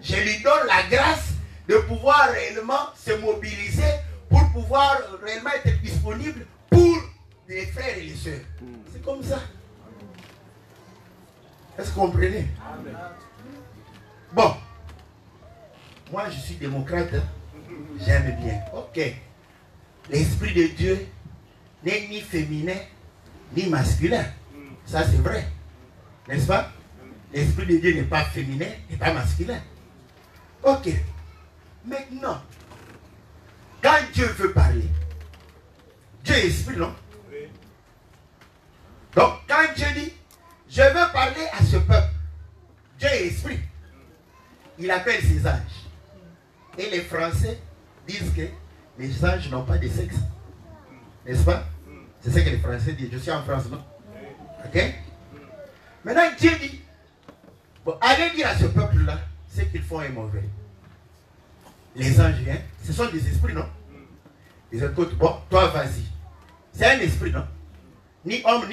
Speaker 1: Je lui donne la grâce de pouvoir réellement se mobiliser pour pouvoir réellement être disponible pour les frères et les sœurs. C'est comme ça. Est-ce que vous comprenez? Bon. Moi je suis démocrate. J'aime bien. Ok. L'Esprit de Dieu n'est ni féminin ni masculin. Ça c'est vrai. N'est-ce pas? L'Esprit de Dieu n'est pas féminin, n'est pas masculin. Ok. Maintenant, quand Dieu veut parler, Dieu est esprit, non? Donc quand Dieu dit, je veux parler à ce peuple, Dieu est esprit. Il appelle ses anges. Et les Français disent que les anges n'ont pas de sexe. N'est-ce pas? C'est ce que les Français disent. Je suis en France, non? Ok? Maintenant, Dieu dit, bon, allez dire à ce peuple-là ce qu'ils font est mauvais. Les anges viennent. Ce sont des esprits, non? Ils écoutent. Bon, toi, vas-y. C'est un esprit, non? Ni homme,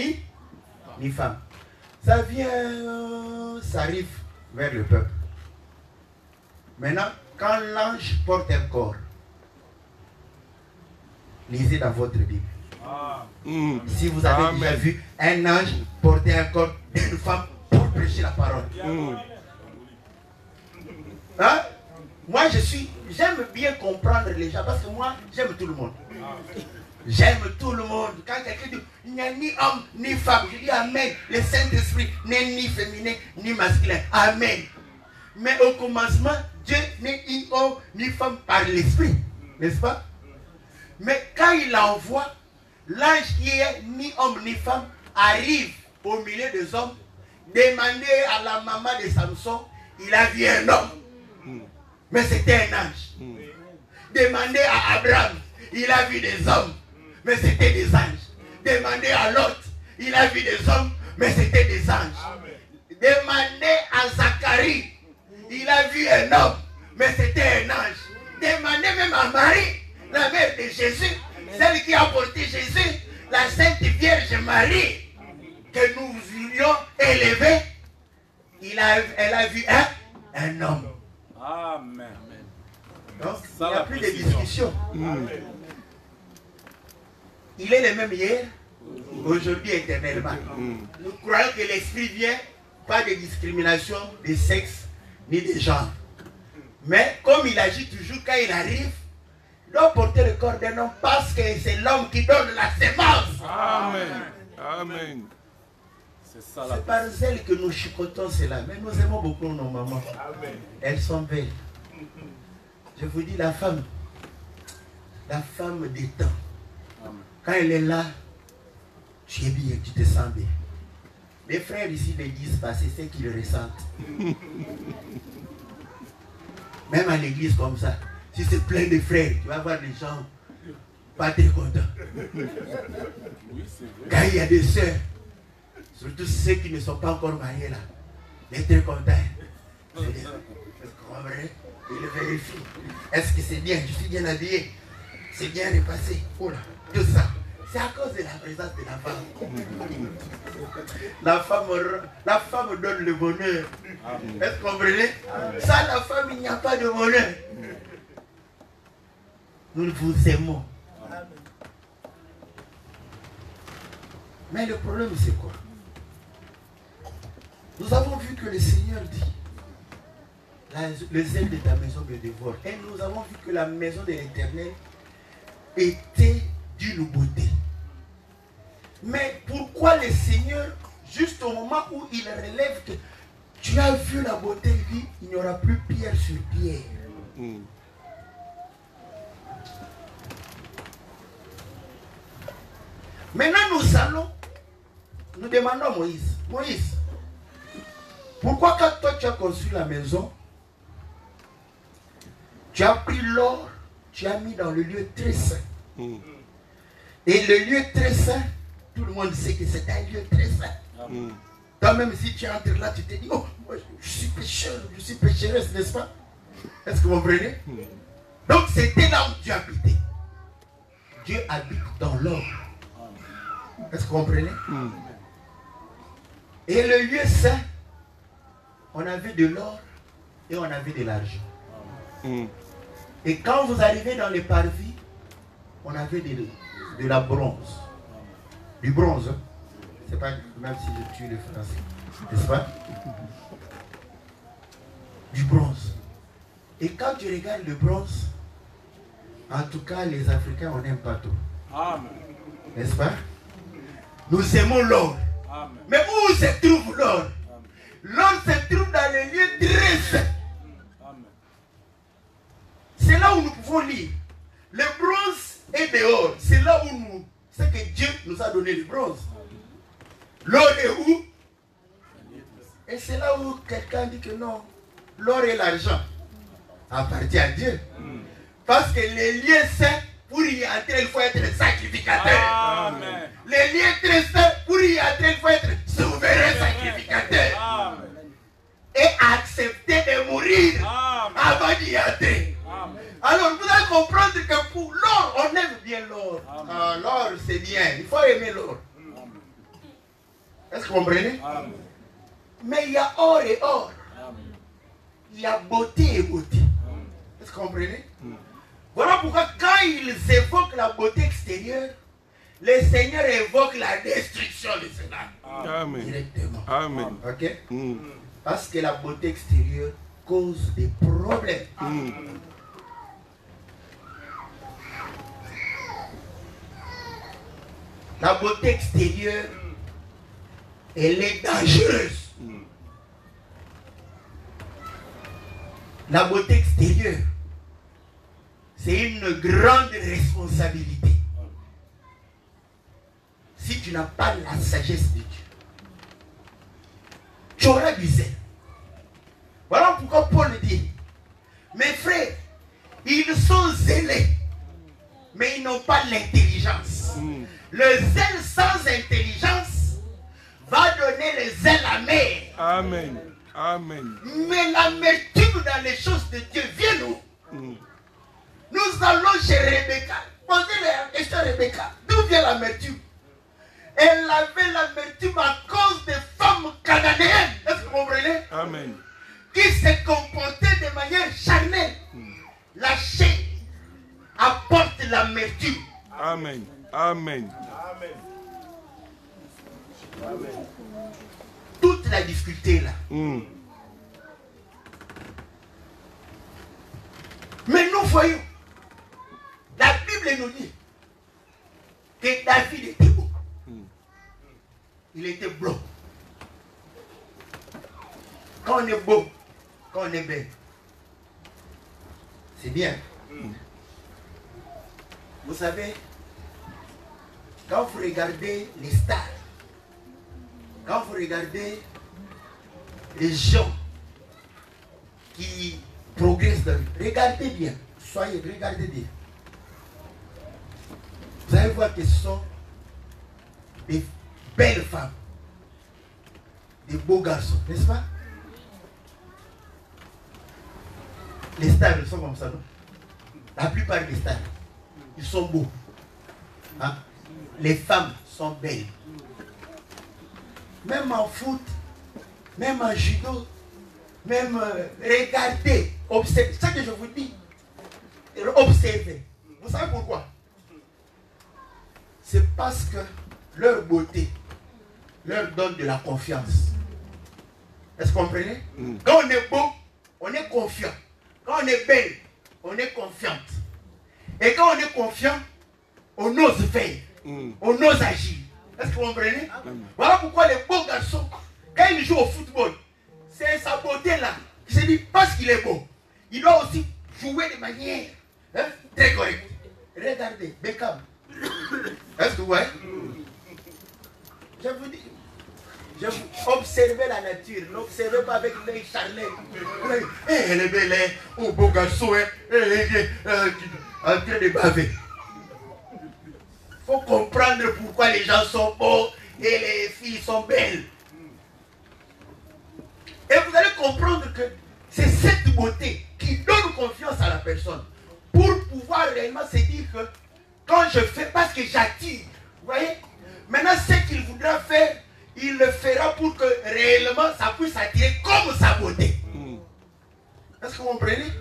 Speaker 1: ni femme. Ça vient, ça arrive vers le peuple. Maintenant, quand l'ange porte un corps, lisez dans votre Bible. Si vous avez déjà vu un ange porter un corps d'une femme pour prêcher la parole. Hein? Moi, j'aime bien comprendre les gens parce que moi, j'aime tout le monde. J'aime tout le monde. Quand quelqu'un dit, il n'y a ni homme ni femme, je dis Amen. Le Saint-Esprit n'est ni féminin ni masculin. Amen. Mais au commencement, Dieu n'est ni homme ni femme par l'Esprit. N'est-ce pas? Mais quand il envoie, l'ange qui est ni homme ni femme arrive au milieu des hommes, demander à la maman de Samson, il a vu un homme. Mais c'était un ange. Demandez à Abraham, il a vu des hommes, mais c'était des anges. Demandez à Lot, il a vu des hommes, mais c'était des anges. Demandez à Zacharie, il a vu un homme, mais c'était un ange. Demandez même à Marie, la mère de Jésus, celle qui a porté Jésus, la Sainte Vierge Marie, que nous voulions élever, elle a vu un homme.
Speaker 2: Amen.
Speaker 1: Donc, il n'y a plus de discussion. Il est le même hier, aujourd'hui éternellement. Nous croyons que l'esprit vient, pas de discrimination de sexe ni de genre. Mais comme il agit toujours quand il arrive, il doit porter le corps d'un homme parce que c'est l'homme qui donne la sémence.
Speaker 3: Amen. Amen.
Speaker 1: C'est par celle que nous chicotons cela. Mais nous aimons beaucoup nos mamans. Elles sont belles. Je vous dis, la femme des temps, quand elle est là, tu es bien, tu te sens bien. Les frères ici ne disent pas, c'est ce qu'ils ressentent. Même à l'église comme ça, si c'est plein de frères, tu vas voir des gens pas très contents. Quand il y a des sœurs, surtout ceux qui ne sont pas encore mariés là, d'être très contents. Est-ce qu'on va vrai? Il vérifie. Est-ce que c'est bien? Je suis bien habillé. C'est bien repassé. Oh là, tout ça. C'est à cause de la présence de la femme. La femme donne le bonheur. Est-ce que vous comprenez? Sans la femme, il n'y a pas de bonheur. Nous vous aimons. Mais le problème, c'est quoi? Nous avons vu que le Seigneur dit, le zèle de ta maison me dévore. Et nous avons vu que la maison de l'Éternel était d'une beauté. Mais pourquoi le Seigneur, juste au moment où il relève que tu as vu la beauté, il dit, il n'y aura plus pierre sur pierre. Maintenant nous demandons à Moïse, Moïse, pourquoi quand toi tu as construit la maison, tu as pris l'or, tu as mis dans le lieu très saint. Et le lieu très saint, tout le monde sait que c'est un lieu très saint. Toi-même, si tu entres là, tu te dis, oh, moi, je suis pécheur, je suis pécheresse, n'est-ce pas? Est-ce que vous comprenez? Donc c'était là où Dieu habitait. Dieu habite dans l'or. Est-ce que vous comprenez? Et le lieu saint, on avait de l'or et on avait de l'argent. Et quand vous arrivez dans les parvis, on avait de la bronze. Du bronze. C'est pas même si je tue les Français. N'est-ce pas? Du bronze. Et quand tu regardes le bronze, en tout cas les Africains, on n'aime pas tout. N'est-ce pas? Nous aimons l'or. Mais où se trouve l'or? L'or se trouve dans les lieux très saints. C'est là où nous pouvons lire. Le bronze est dehors. C'est là où c'est que Dieu nous a donné le bronze. L'or est où? Et c'est là où quelqu'un dit que non, l'or et l'argent appartiennent à Dieu. Parce que les lieux saints, pour y entrer, il faut être sacrificateur.
Speaker 2: Amen.
Speaker 1: Les lieux très saints, pour y entrer, il faut être souverain sacrificateur.
Speaker 2: Amen.
Speaker 1: Et accepter de mourir avant d'y entrer. Alors vous allez comprendre que pour l'or, on aime bien l'or. L'or c'est bien, il faut aimer l'or. comprenez?
Speaker 2: Amen.
Speaker 1: Mais il y a or et or. Il y a beauté et beauté. Est-ce que vous comprenez? Voilà pourquoi quand ils évoquent la beauté extérieure, le Seigneur évoque la destruction de cela.
Speaker 3: Amen.
Speaker 1: Directement.
Speaker 3: Amen.
Speaker 1: Ok?
Speaker 3: Mm.
Speaker 1: Parce que la beauté extérieure cause des problèmes.
Speaker 3: Mm.
Speaker 1: La beauté extérieure, elle est dangereuse. La beauté extérieure, c'est une grande responsabilité. Si tu n'as pas la sagesse de Dieu, tu auras du zèle. Voilà pourquoi Paul dit, mes frères, ils sont zélés, mais ils n'ont pas l'intelligence. Le zèle sans intelligence va donner le zèle amer.
Speaker 3: Amen. Amen.
Speaker 1: Mais l'amertume dans les choses de Dieu vient nous. Nous allons chez Rebecca. Posez la question à Rebecca. D'où vient l'amertume? Elle avait l'amertume à cause des femmes cananéennes. Est-ce que vous comprenez?
Speaker 3: Amen.
Speaker 1: Qui se comportaient de manière charnelle. La chair apporte l'amertume.
Speaker 3: Amen. Amen.
Speaker 1: Toute la difficulté là. Mais nous voyons, la Bible nous dit que David était beau. Il était blanc. Quand on est beau, quand on est belle, c'est bien. Vous savez, quand vous regardez les stars, quand vous regardez les gens qui progressent dans la vie, regardez bien, regardez bien. Vous allez voir que ce sont des belles femmes, des beaux garçons, n'est-ce pas? Les stars, ils sont comme ça, non? La plupart des stars, ils sont beaux. Hein? Les femmes sont belles. Même en foot, même en judo, même regardez, observez. C'est ça que je vous dis. Observez. Vous savez pourquoi? C'est parce que leur beauté leur donne de la confiance. Est-ce que vous comprenez? Quand on est beau, on est confiant. Quand on est belle, on est confiante. Et quand on est confiant, on ose faire. On ose agir. Est-ce que vous comprenez? Voilà pourquoi les beaux garçons, quand ils jouent au football, c'est sa beauté là qui se dit parce qu'il est beau. Il doit aussi jouer de manière très correcte. Regardez, Beckham. Est-ce que vous voyez? Je vous dis, observez la nature, n'observez pas avec l'œil charnel. Elle est belle, oh beau garçon, en train de baver. Il faut comprendre pourquoi les gens sont beaux et les filles sont belles. Et vous allez comprendre que c'est cette beauté qui donne confiance à la personne pour pouvoir réellement se dire que quand je fais, parce que j'attire, vous voyez, maintenant ce qu'il voudra faire, il le fera pour que réellement ça puisse attirer comme sa beauté. Est-ce que vous comprenez?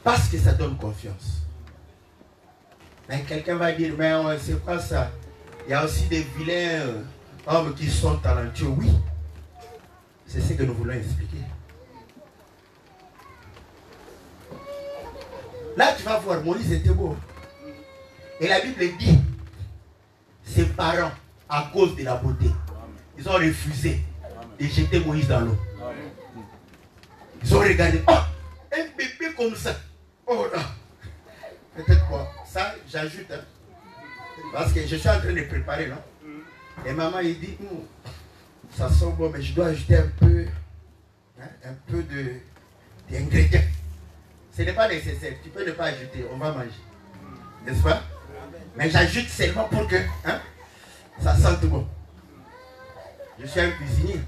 Speaker 1: Parce que ça donne confiance. Mais quelqu'un va dire, mais c'est quoi ça? Il y a aussi des vilains hommes qui sont talentueux. Oui, c'est ce que nous voulons expliquer. Là, tu vas voir, Moïse était beau. Et la Bible dit, ses parents, à cause de la beauté, ils ont refusé de jeter Moïse dans l'eau. Ils ont regardé, oh, un bébé comme ça. Oh là, peut-être quoi. Ça, j'ajoute, hein, parce que je suis en train de préparer, non? Et maman, il dit, ça sent bon, mais je dois ajouter un peu d'ingrédients. Ce n'est pas nécessaire, tu peux ne pas ajouter, on va manger. N'est-ce pas? Mais j'ajoute seulement pour que ça sente bon. Je suis un cuisinier.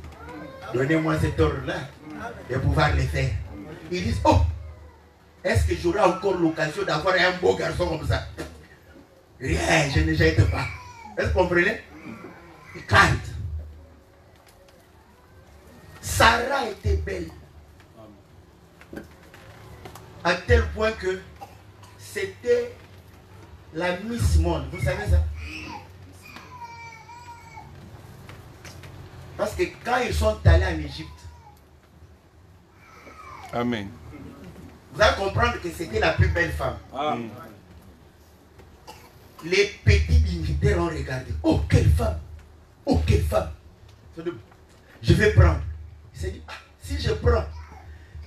Speaker 1: Donnez-moi cet ordre-là de pouvoir le faire. Ils disent, oh, est-ce que j'aurai encore l'occasion d'avoir un beau garçon comme ça? Rien, je ne jette pas. Est-ce que vous comprenez? Quand Sarah était belle, à tel point que c'était la Miss Monde. Vous savez ça? Parce que quand ils sont allés en Égypte,
Speaker 3: Amen.
Speaker 1: vous allez comprendre que c'était la plus belle femme.
Speaker 2: Amen.
Speaker 1: Les petits dignitaires ont regardé. Oh, quelle femme! Oh, quelle femme! Je vais prendre. Il s'est dit, ah, si je prends,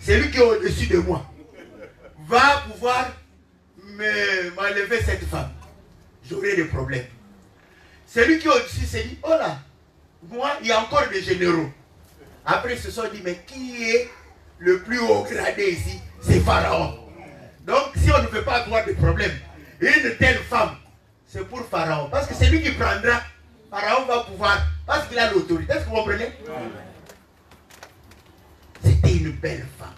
Speaker 1: celui qui est au-dessus de moi va pouvoir m'enlever cette femme. J'aurai des problèmes. Celui qui est au-dessus s'est dit, oh là, moi, il y a encore des généraux. Après, ils se sont dit, mais qui est le plus haut gradé ici? C'est Pharaon. Donc, si on ne veut pas avoir de problème, une telle femme, c'est pour Pharaon. Parce que c'est lui qui prendra. Pharaon va pouvoir, parce qu'il a l'autorité. Est-ce que vous comprenez? C'était une belle femme.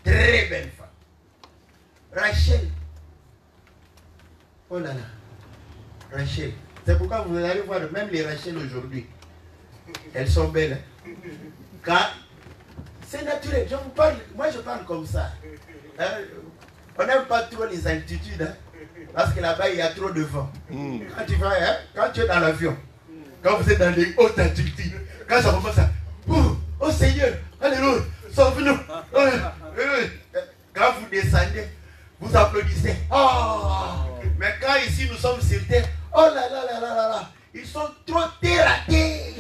Speaker 1: Très belle femme. Rachel. Oh là là. Rachel. C'est pourquoi vous allez voir, même les Rachel aujourd'hui, elles sont belles. Hein? Car c'est naturel. Je vous parle, moi je parle comme ça. Hein? On n'aime pas trop les altitudes. Hein? Parce que là-bas, il y a trop de vent. Quand tu vas, hein, quand tu es dans l'avion, quand vous êtes dans les hautes altitudes, quand ça commence à... Oh Seigneur, alléluia, sauve-nous. Quand vous descendez, vous applaudissez. Oh, mais quand ici nous sommes sur terre, oh là là là là là là, ils sont trop terre à terre.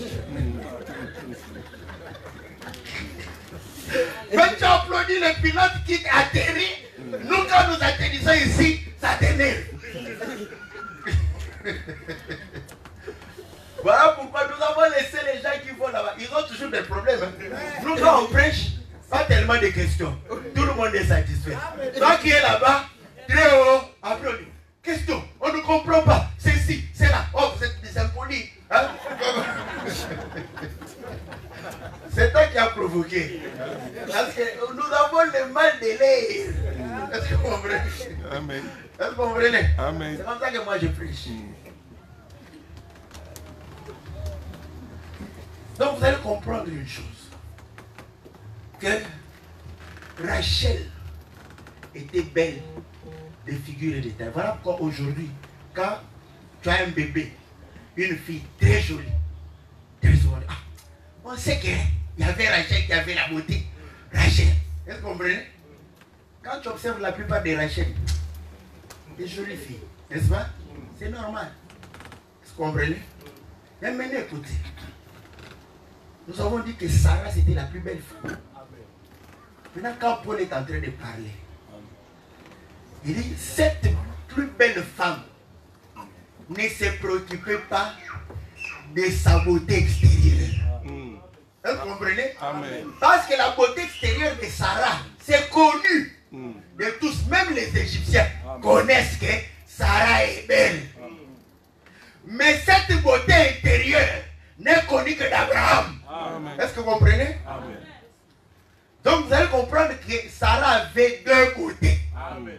Speaker 1: Quand tu applaudis le pilote qui atterrit, nous quand nous atterrissons ici, ça t'énerve. Voilà pourquoi nous avons laissé les gens qui vont là-bas. Ils ont toujours des problèmes. Hein. Nous quand on prêche, pas tellement de questions. Tout le monde est satisfait. Toi qui es là-bas, très haut, applaudis. Question, on ne comprend pas. C'est ici, c'est là. Oh, vous êtes des impolis. Hein? C'est toi qui as provoqué. Parce que nous avons le mal de l'air. Est-ce que vous comprenez?
Speaker 3: Amen.
Speaker 1: Est-ce que vous comprenez?
Speaker 3: Amen.
Speaker 1: C'est comme ça que moi je prêche. Donc vous allez comprendre une chose. Que Rachel était belle de figure et de taille. Voilà pourquoi aujourd'hui, quand tu as un bébé, une fille très jolie, on sait qu'il y avait Rachel qui avait la beauté. Rachel, est-ce que vous comprenez? Quand tu observes la plupart des Rachel, des jolies filles, n'est-ce pas? C'est normal. Est-ce que vous comprenez? Mais maintenant, écoutez. Nous avons dit que Sarah, c'était la plus belle femme. Maintenant, quand Paul est en train de parler, il dit, cette plus belle femme ne se préoccupait pas de sa beauté extérieure. Est-ce que vous comprenez?
Speaker 3: Amen.
Speaker 1: Parce que la beauté extérieure de Sarah, c'est connu de tous. Même les Égyptiens connaissent que Sarah est belle. Mais cette beauté intérieure n'est connue que d'Abraham. Est-ce que vous comprenez?
Speaker 3: Amen.
Speaker 1: Donc vous allez comprendre que Sarah avait deux côtés.
Speaker 3: Amen.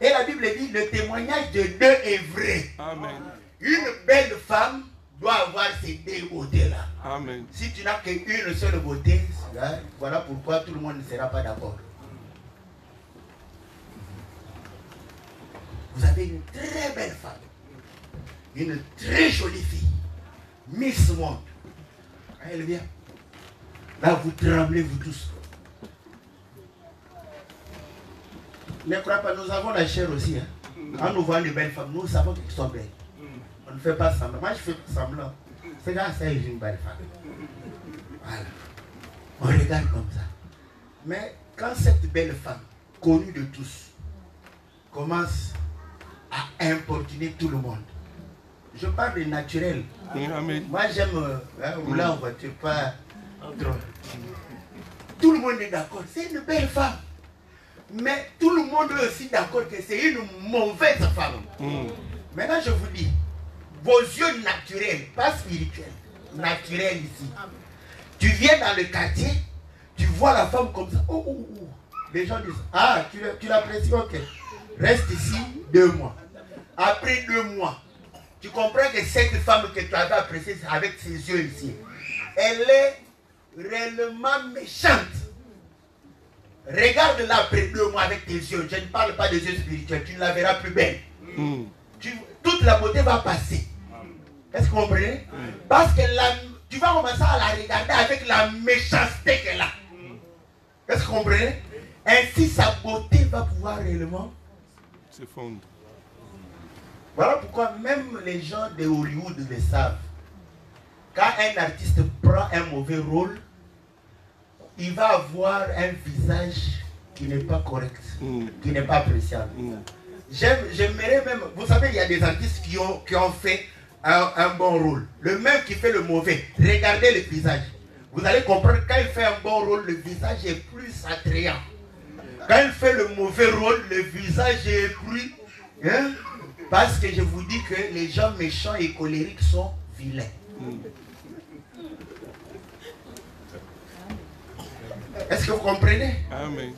Speaker 1: Et la Bible dit, le témoignage de deux est vrai.
Speaker 3: Amen.
Speaker 1: Une belle femme doit avoir ces deux beautés-là.
Speaker 3: Amen.
Speaker 1: Si tu n'as qu'une seule beauté, voilà pourquoi tout le monde ne sera pas d'accord. Vous avez une très belle femme, une très jolie fille, Miss Monde. Elle vient. Là, vous tremblez, vous tous. Ne croyez pas, nous avons la chair aussi. Hein. Quand nous voyons les belles femmes, nous savons qu'elles sont belles. On ne fait pas semblant. Moi, je fais semblant. C'est là, ça, j'ai une belle femme. Voilà. On regarde comme ça. Mais quand cette belle femme, connue de tous, commence à importuner tout le monde, je parle de naturel.
Speaker 3: Amen.
Speaker 1: Moi, j'aime rouler en voiture, pas trop. Tout le monde est d'accord. C'est une belle femme. Mais tout le monde est aussi d'accord que c'est une mauvaise femme. Maintenant, je vous dis, vos yeux naturels, pas spirituels, naturels ici. Tu viens dans le quartier, tu vois la femme comme ça. Oh, oh, oh. les gens disent, ah, tu l'apprécies, ok. Reste ici 2 mois. Après 2 mois, tu comprends que cette femme que tu avais appréciée avec ses yeux ici, elle est réellement méchante. Regarde-la après 2 mois avec tes yeux. Je ne parle pas des yeux spirituels. Tu ne la verras plus belle. Toute la beauté va passer. Est-ce que vous comprenez? Parce que tu vas commencer à la regarder avec la méchanceté qu'elle a. Est-ce que vous comprenez? Ainsi, sa beauté va pouvoir réellement
Speaker 3: se fondre.
Speaker 1: Voilà pourquoi même les gens de Hollywood le savent. Quand un artiste prend un mauvais rôle, il va avoir un visage qui n'est pas correct, qui n'est pas appréciable. J'aimerais même... Vous savez, il y a des artistes qui ont fait un bon rôle. Le même qui fait le mauvais. Regardez le visage. Vous allez comprendre, quand il fait un bon rôle, le visage est plus attrayant. Quand il fait le mauvais rôle, le visage est plus... Hein? Parce que je vous dis que les gens méchants et colériques sont vilains. Est-ce que vous comprenez?
Speaker 3: Amen.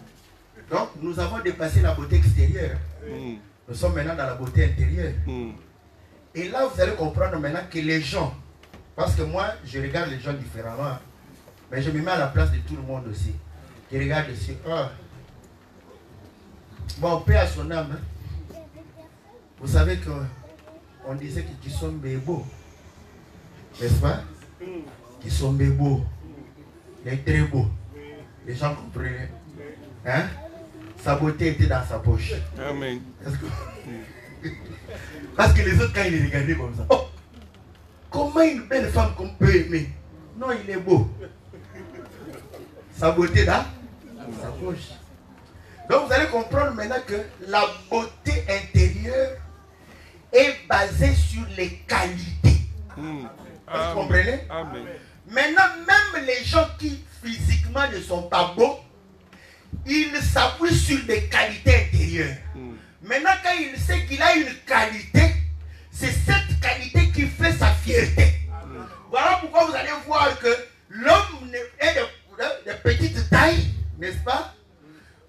Speaker 1: Donc, nous avons dépassé la beauté extérieure. Nous sommes maintenant dans la beauté intérieure. Et là, vous allez comprendre maintenant que les gens, parce que moi, je regarde les gens différemment, mais je me mets à la place de tout le monde aussi. Je regarde ici. Ah. Bon, paix à son âme. Hein. Vous savez qu'on disait que qui sont beaux. N'est-ce pas? Qui sont beaux. Il est très beau. Les gens comprenaient. Hein? Sa beauté était dans sa poche.
Speaker 3: Amen.
Speaker 1: Parce que les autres, quand ils les regardaient comme ça, oh, comment une belle femme qu'on peut aimer? Non, il est beau. Sa beauté dans sa poche. Donc vous allez comprendre maintenant que la beauté intérieure est basée sur les qualités. Vous comprenez?
Speaker 3: Amen.
Speaker 1: Maintenant, même les gens qui physiquement ne sont pas beaux, ils s'appuient sur des qualités intérieures. Maintenant, quand il sait qu'il a une qualité, c'est cette qualité qui fait sa fierté. Voilà pourquoi vous allez voir que l'homme est de petite taille, n'est-ce pas?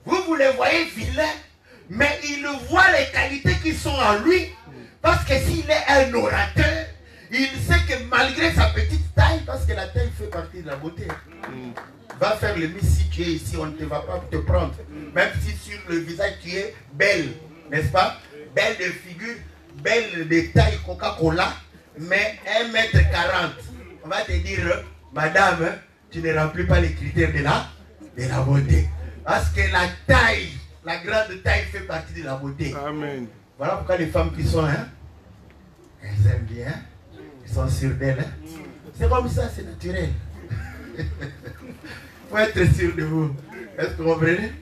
Speaker 1: Vous les voyez vilains, mais il voit les qualités qui sont en lui. Parce que s'il est un orateur, il sait que malgré sa petite taille, parce que la taille fait partie de la beauté, va faire le miss si tu es ici, on ne va pas te prendre. Même si sur le visage tu es belle, n'est-ce pas? Belle de figure, belle de taille Coca-Cola, mais 1m40. On va te dire, madame, tu ne remplis pas les critères de la beauté. Parce que la taille, la grande taille fait partie de la beauté.
Speaker 3: Amen.
Speaker 1: Voilà pourquoi les femmes qui sont, hein, elles aiment bien, elles sont sûres d'elles. Hein. C'est comme ça, c'est naturel. Il faut être sûr de vous. Est-ce que vous comprenez?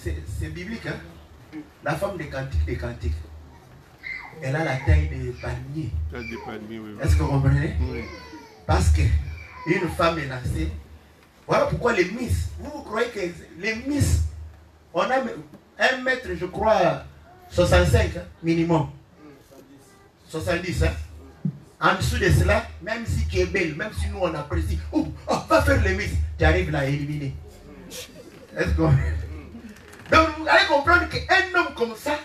Speaker 1: C'est biblique, hein? La femme des cantiques, elle a la taille de palmier. Est-ce que vous comprenez? Parce que une femme est lancée. Voilà pourquoi les miss, vous croyez que les miss, on a 1 mètre, je crois, 65 hein, minimum. 70, hein. En dessous de cela, même si tu es belle, même si nous on apprécie, oh, va faire les miss, tu arrives là à éliminer. Est-ce que... Donc vous allez comprendre qu'un homme comme ça,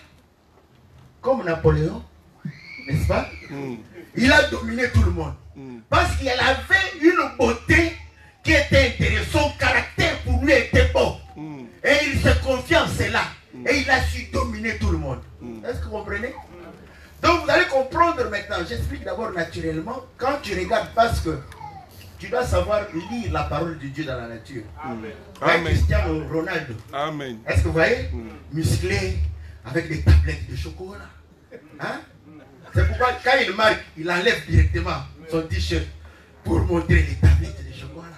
Speaker 1: comme Napoléon, n'est-ce pas? Il a dominé tout le monde. Parce qu'il avait une beauté qui était intérieure. Son caractère pour lui était bon. Et il se confie en cela. Et il a su dominer tout le monde. Est-ce que vous comprenez? Donc vous allez comprendre maintenant. J'explique d'abord naturellement. Quand tu regardes, parce que tu dois savoir lire la parole de Dieu dans la nature. Amen. Cristiano Ronaldo.
Speaker 3: Amen.
Speaker 1: Est-ce que vous voyez? Musclé, avec des tablettes de chocolat. Hein? C'est pourquoi quand il marque, il enlève directement son t-shirt pour montrer les tablettes de chocolat.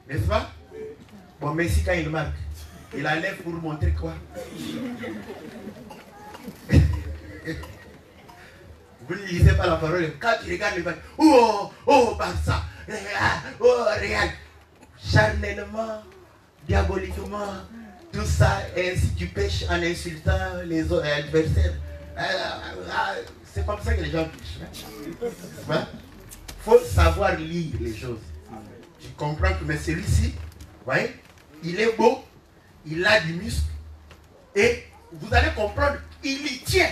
Speaker 1: N'est-ce pas? Bon, mais si quand il marque, il enlève pour montrer quoi? Vous ne lisez pas la parole. Quand tu regardes le match, oh, Barça, oh, Real, charnellement, diaboliquement, tout ça, et ainsi tu pêches en insultant les autres adversaires. C'est comme ça que les gens pêchent. Il faut savoir lire les choses. Tu comprends que mais celui-ci, voyez, il est beau, il a du muscle. Et vous allez comprendre, il y tient.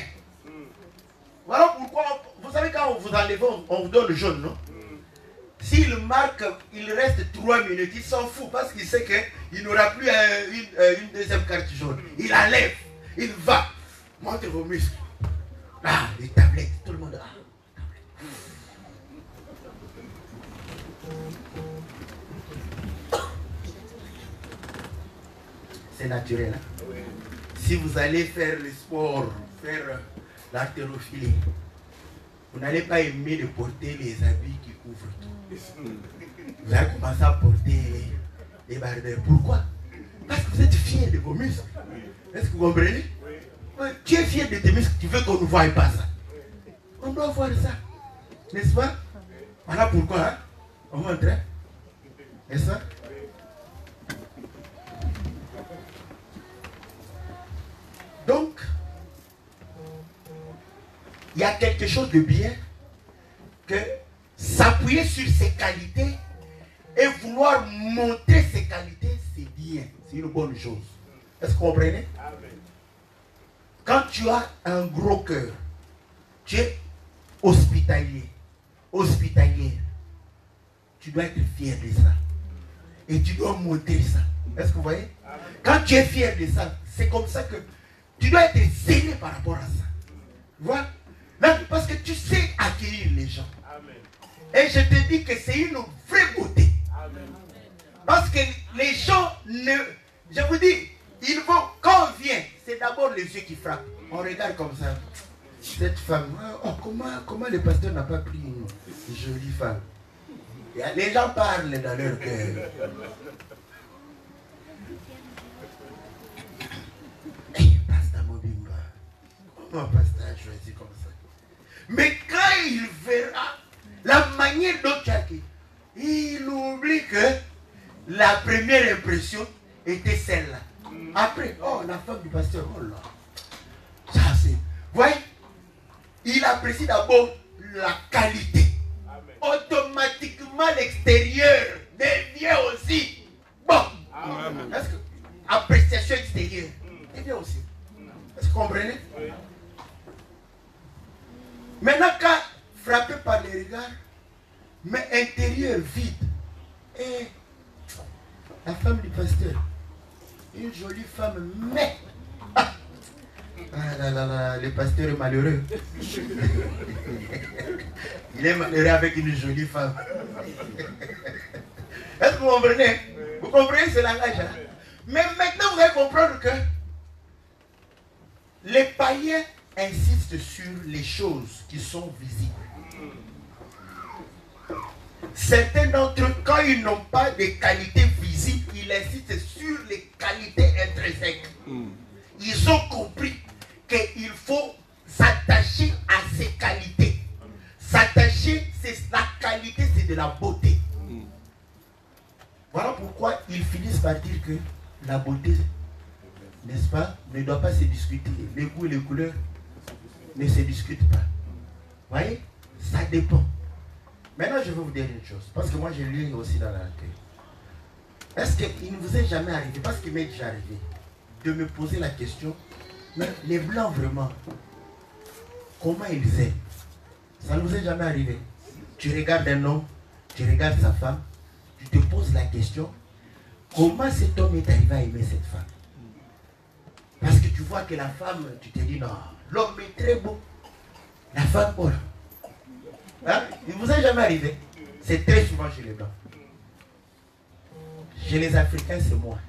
Speaker 1: Voilà pourquoi, vous savez, quand vous enlevez, on vous donne le jaune, non? S'il marque, il reste 3 minutes, il s'en fout parce qu'il sait qu'il n'aura plus une deuxième carte jaune. Il enlève, il va, montre vos muscles. Ah, les tablettes, tout le monde a. C'est naturel. Hein? Oui. Si vous allez faire le sport, faire l'haltérophilie, vous n'allez pas aimer de porter les habits qui couvrent tout. Vous allez commencer à porter les barbères. Pourquoi? Parce que vous êtes fiers de vos muscles. Est-ce que vous comprenez? Oui. Tu es fier de tes muscles, tu veux qu'on ne voie pas ça. On doit voir ça. N'est-ce pas? Voilà pourquoi, hein? On montre. Hein? N'est-ce pas? Donc, il y a quelque chose de bien que s'appuyer sur ses qualités et vouloir montrer ses qualités, c'est bien, c'est une bonne chose. Est-ce que vous comprenez? Quand tu as un gros cœur, tu es hospitalier, hospitalière, tu dois être fier de ça. Et tu dois montrer ça. Est-ce que vous voyez? Quand tu es fier de ça, c'est comme ça que tu dois être zélé par rapport à ça. Voilà. Parce que tu sais accueillir les gens. Amen. Et je te dis que c'est une vraie beauté. Amen. Parce que les gens ne... Je vous dis, ils vont... Quand on vient, c'est d'abord les yeux qui frappent. On regarde comme ça. Cette femme, oh, comment le pasteur n'a pas pris une jolie femme? Les gens parlent dans leur cœur. Pasteur Mobimba, comment pasteur a choisi comme ça? Mais quand il verra la manière dont tu as accueilli, il oublie que la première impression était celle-là. Après, oh, la femme du pasteur, oh là, ça c'est... Vous voyez, il apprécie d'abord la qualité. Amen. Automatiquement, l'extérieur devient aussi bon. Est-ce que appréciation extérieure devient aussi. Est-ce que vous comprenez? Oui. Maintenant, quand frappé par les regards, mais intérieur vide, et la femme du pasteur, une jolie femme, mais ah là là là, le pasteur est malheureux. Il est malheureux avec une jolie femme. Est-ce que vous comprenez? Vous comprenez ce langage? Hein? Mais maintenant, vous allez comprendre que les païens insistent sur les choses qui sont visibles. Certains d'entre eux, quand ils n'ont pas de qualités visibles, ils insistent sur les qualités intrinsèques. Ils ont compris qu'il faut s'attacher à ces qualités. S'attacher, c'est la qualité, c'est de la beauté. Voilà pourquoi ils finissent par dire que la beauté, n'est-ce pas, ne doit pas se discuter. Les goûts et les couleurs ne se discutent pas. Vous voyez? Ça dépend. Maintenant, je vais vous dire une chose. Parce que moi, je lis aussi dans la tête. Est-ce qu'il ne vous est jamais arrivé, parce qu'il m'est déjà arrivé, de me poser la question, mais les blancs vraiment, comment ils aiment? Ça ne vous est jamais arrivé? Tu regardes un homme, tu regardes sa femme, tu te poses la question, comment cet homme est arrivé à aimer cette femme? Parce que tu vois que la femme, tu te dis non, l'homme est très beau. La femme, oh là. Hein? Il ne vous est jamais arrivé? C'est très souvent chez les blancs. Chez les Africains, c'est moins.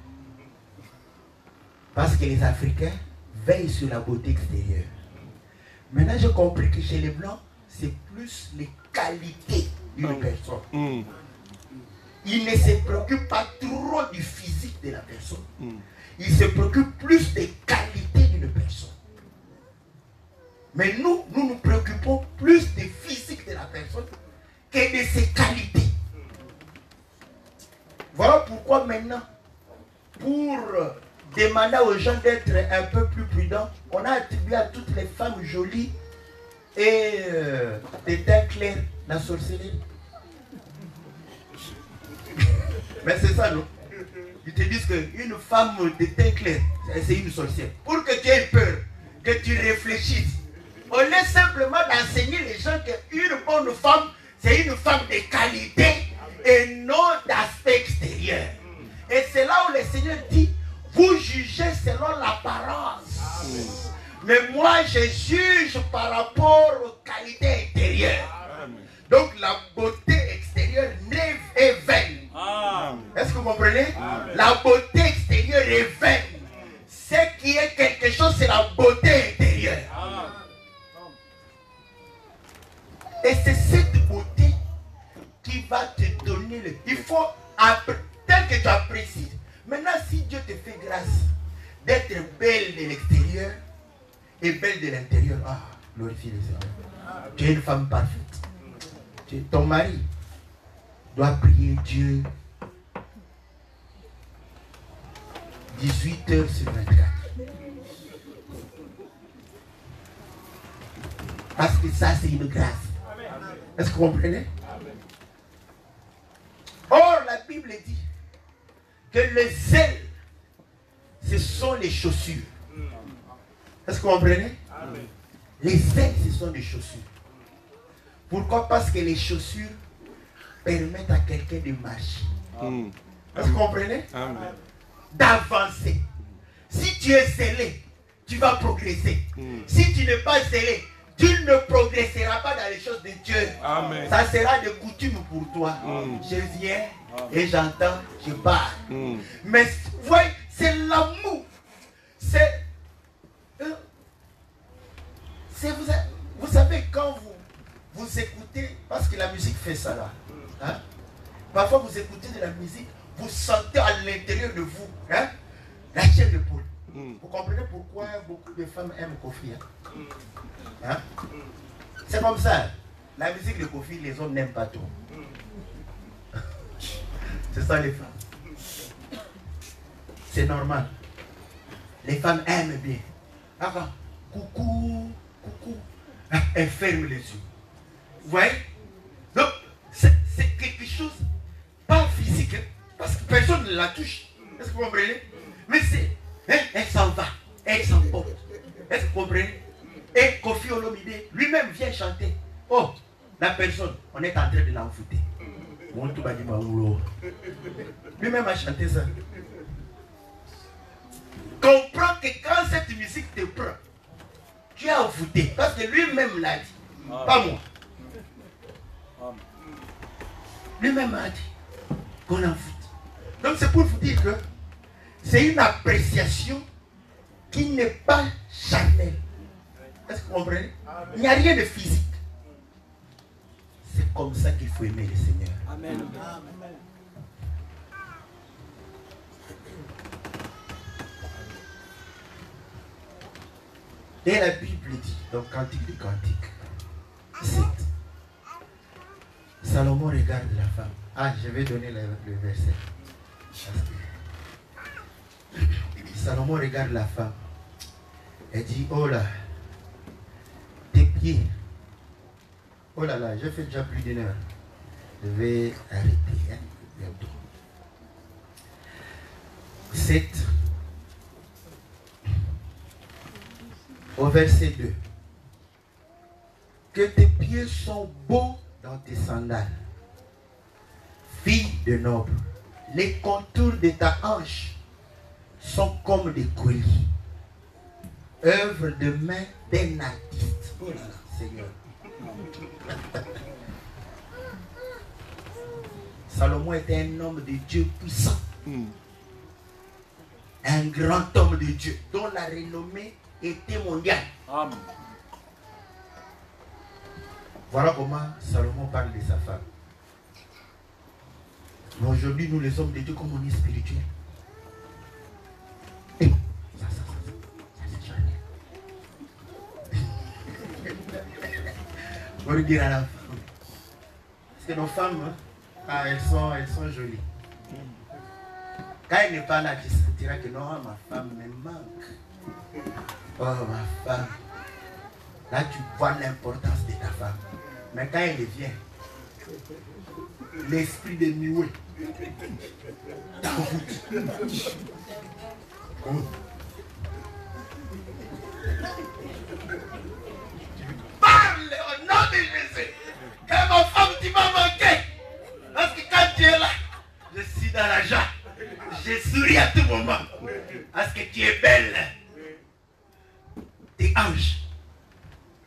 Speaker 1: Parce que les Africains veillent sur la beauté extérieure. Maintenant, j'ai compris que chez les blancs, c'est plus les qualités d'une personne. Ils ne se préoccupent pas trop du physique de la personne. Ils se préoccupent plus des qualités d'une personne. Mais nous nous préoccupons plus du physique de la personne que de ses qualités. Voilà pourquoi maintenant, pour demander aux gens d'être un peu plus prudents, on a attribué à toutes les femmes jolies et des teints clairs la sorcellerie. Mais c'est ça, non? ils te disent qu'une femme de teint clair, c'est une sorcière. Pour que tu aies peur, que tu réfléchisses, on laisse simplement d'enseigner les gens qu'une bonne femme, c'est une femme de qualité et non d'aspect extérieur. Et c'est là où le Seigneur dit, vous jugez selon l'apparence. Mais moi, je juge par rapport aux qualités intérieures. Donc la beauté extérieure est vaine. Est-ce que vous comprenez? La beauté extérieure est vaine. Ce qui est quelque chose, c'est la beauté intérieure. Et c'est cette beauté qui va te donner le... Il faut, tel que tu apprécies. Maintenant, si Dieu te fait grâce d'être belle de l'extérieur et belle de l'intérieur, glorifie le Seigneur. Tu es une femme parfaite. Ton mari doit prier Dieu 18 heures sur 24. Parce que ça, c'est une grâce. Est-ce que vous comprenez? Or, la Bible dit que le zèle, ce sont les chaussures. Est-ce que vous comprenez? Les zèles, ce sont des chaussures. Pourquoi? Parce que les chaussures permettent à quelqu'un de marcher. Est-ce que vous comprenez? D'avancer. Si tu es zélé, tu vas progresser. Si tu n'es pas zélé, tu ne progresseras pas dans les choses de Dieu.
Speaker 3: Amen.
Speaker 1: Ça sera de coutume pour toi. Je viens et j'entends, je pars. Mais voyez, c'est l'amour. Vous savez, quand vous écoutez, parce que la musique fait ça là. Hein? Parfois vous écoutez de la musique, vous sentez à l'intérieur de vous la chair de poule. Vous comprenez pourquoi beaucoup de femmes aiment Kofi. Hein? C'est comme ça. La musique de Kofi, les hommes n'aiment pas trop. C'est ça les femmes. C'est normal. Les femmes aiment bien. Coucou, coucou. Elles ferment les yeux. Vous voyez? Donc, c'est quelque chose, pas physique, parce que personne ne la touche. Est-ce que vous comprenez? Mais c'est, elle s'en va, elle s'emporte. Est-ce que vous comprenez? Et Kofi Olomide lui-même vient chanter. Oh, la personne, on est en train de l'enfouter. Lui-même a chanté ça. Comprends que quand cette musique te prend, tu es envoûté. Parce que lui-même l'a dit. Pas moi. Lui-même a dit qu'on en fout. Donc c'est pour vous dire que c'est une appréciation qui n'est pas charnelle. Est-ce que vous comprenez? Il n'y a rien de physique. C'est comme ça qu'il faut aimer le Seigneur. Amen. Et la Bible dit, dans Cantique des Cantiques, 7. Salomon regarde la femme. Je vais donner le verset. Salomon regarde la femme. Elle dit, oh là, tes pieds. Oh là là, j'ai fait déjà plus d'une heure. Je vais arrêter bientôt. 7. Au verset 2. Que tes pieds sont beaux dans tes sandales. Fille de noble, les contours de ta hanche sont comme des colliers. Œuvre de main d'un artiste. Oh là là, Seigneur. Salomon était un homme de Dieu puissant. Un grand homme de Dieu dont la renommée était mondiale.
Speaker 2: Amen.
Speaker 1: Voilà comment Salomon parle de sa femme. Mais aujourd'hui, nous les hommes de Dieu, comme on est spirituel. Et ça c'est charnel. On va dire à la femme. Parce que nos femmes, elles sont jolies. Quand elle n'est pas là, tu sentiras que non, ma femme me manque. Oh, ma femme. Là, tu vois l'importance de ta femme. Mais quand elle vient, l'esprit de Nioué dans vous. Parle au nom de Jésus. Que ma femme, tu m'as manqué. Parce que quand tu es là, je suis dans la joie. Je souris à tout moment. Parce que tu es belle. Tes anges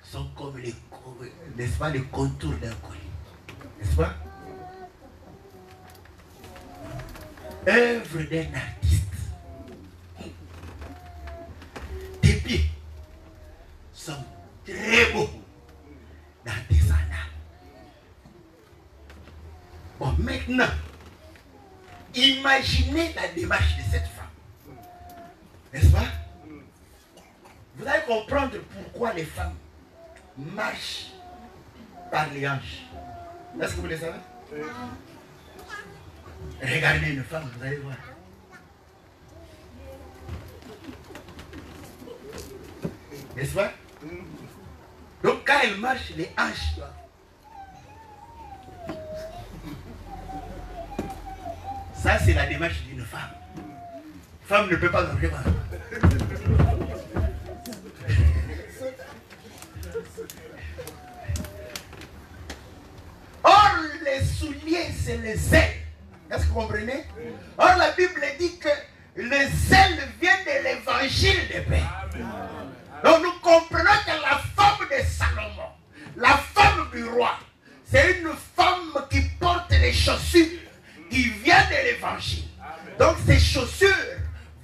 Speaker 1: sont comme les, n'est-ce pas, les contours d'un collier. N'est-ce pas? Œuvre d'un artiste. Tes pieds sont très beaux dans tes sandales. Bon, maintenant, imaginez la démarche de cette femme. N'est-ce pas? Vous allez comprendre pourquoi les femmes marchent par les hanches. Est-ce que vous le savez? Regardez une femme, vous allez voir. N'est-ce pas? Donc quand elle marche, les hanches là. Ça c'est la démarche d'une femme. Femme ne peut pas marcher par là. Or les souliers c'est les ailes. Est-ce que vous comprenez? Or la Bible dit que les ailes viennent de l'évangile de paix. Donc nous comprenons que la femme de Salomon, la femme du roi, c'est une femme qui porte les chaussures qui viennent de l'évangile. Donc ces chaussures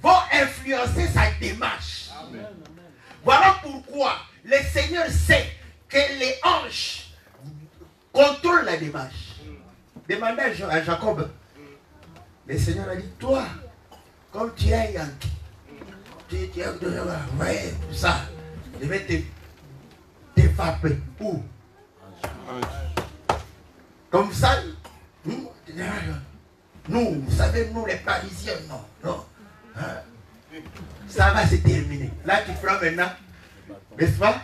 Speaker 1: vont influencer sa démarche. Voilà pourquoi le Seigneur sait que les hanches contrôlent la démarche. Demandez à Jacob. Le Seigneur a dit, toi, comme tu es un Yankee, tu es voyez tout ça, je vais te frapper. Où? Comme ça, nous, vous savez, nous les Parisiens, non. Hein? Ça va se terminer. Là, tu feras maintenant, n'est-ce pas?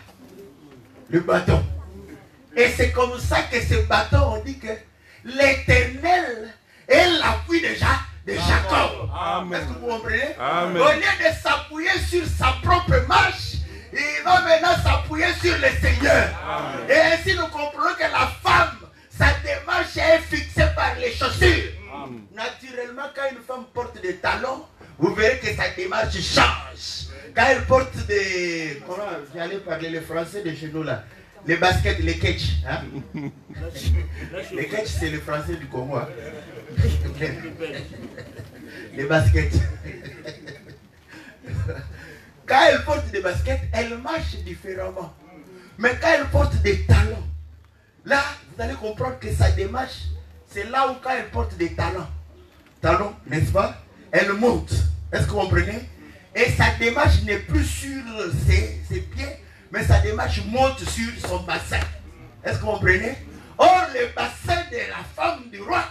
Speaker 1: Le bâton. Et c'est comme ça que ce bâton, on dit que l'Éternel est l'appui de Jacob. Est-ce que vous comprenez?
Speaker 3: Amen.
Speaker 1: Au lieu de s'appuyer sur sa propre marche, il va maintenant s'appuyer sur le Seigneur. Amen. Et ainsi nous comprenons que la femme, sa démarche est fixée par les chaussures. Amen. Naturellement, quand une femme porte des talons, vous verrez que sa démarche change. Quand elle porte des... Comment j'allais parler le français de chez nous là? Les baskets, les ketch. Hein? Les ketch, c'est le français du Congo. Hein? Les baskets. Quand elle porte des baskets, elle marche différemment. Mais quand elle porte des talons, là, vous allez comprendre que sa démarche, c'est là où quand elle porte des talons, n'est-ce pas? Elle monte. Est-ce que vous comprenez? Et sa démarche n'est plus sur ses pieds, mais sa démarche monte sur son bassin. Est-ce que vous comprenez? Or, le bassin de la femme du roi,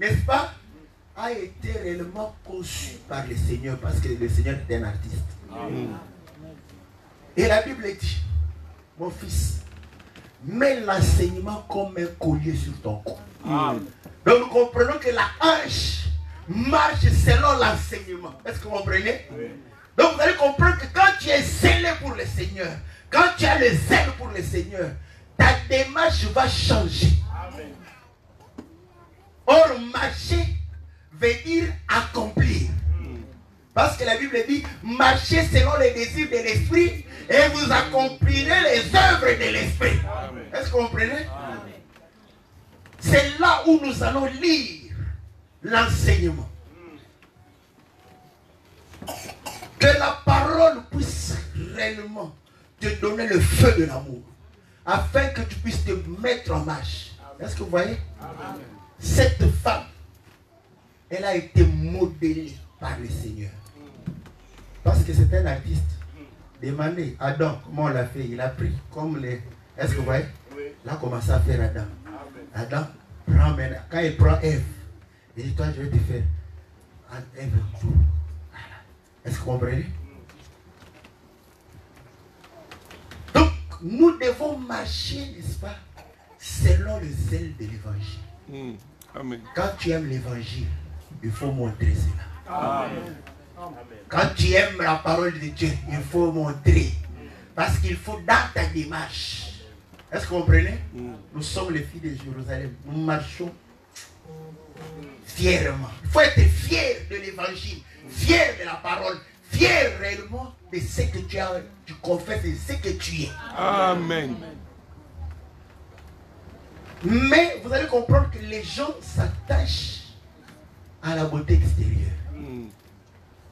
Speaker 1: n'est-ce pas, a été réellement conçu par le Seigneur, parce que le Seigneur est un artiste. Amen. Et la Bible dit, mon fils, mets l'enseignement comme un collier sur ton cou. Donc nous comprenons que la hanche marche selon l'enseignement. Est-ce que vous comprenez? Oui. Donc vous allez comprendre que quand tu es zélé pour le Seigneur, quand tu as le zèle pour le Seigneur, ta démarche va changer. Amen. Or, marcher veut dire accomplir. Parce que la Bible dit, marchez selon les désirs de l'esprit et vous accomplirez les œuvres de l'esprit. Est-ce que vous comprenez? C'est là où nous allons lire l'enseignement. Que la parole puisse réellement te donner le feu de l'amour, afin que tu puisses te mettre en marche. Est-ce que vous voyez? Amen. Cette femme, elle a été modélée par le Seigneur. Parce que c'est un artiste. Demandez, Adam, comment on l'a fait? Il a pris comme les... Est-ce que vous voyez? Là, commencé à faire Adam. Adam prend maintenant. Quand il prend Ève, il dit, toi, je vais te faire Ève. Est-ce que vous comprenez? Donc, nous devons marcher, n'est-ce pas, selon le zèle de l'évangile.
Speaker 3: Amen.
Speaker 1: Quand tu aimes l'évangile, il faut montrer cela.
Speaker 2: Amen.
Speaker 1: Quand tu aimes la parole de Dieu, il faut montrer. Parce qu'il faut dans ta démarche. Est-ce que vous comprenez? Nous sommes les filles de Jérusalem. Nous marchons fièrement. Il faut être fier de l'évangile, fier de la parole, fier réellement de ce que tu as, tu confesses et ce que tu es.
Speaker 3: Amen.
Speaker 1: Mais vous allez comprendre que les gens s'attachent à la beauté extérieure,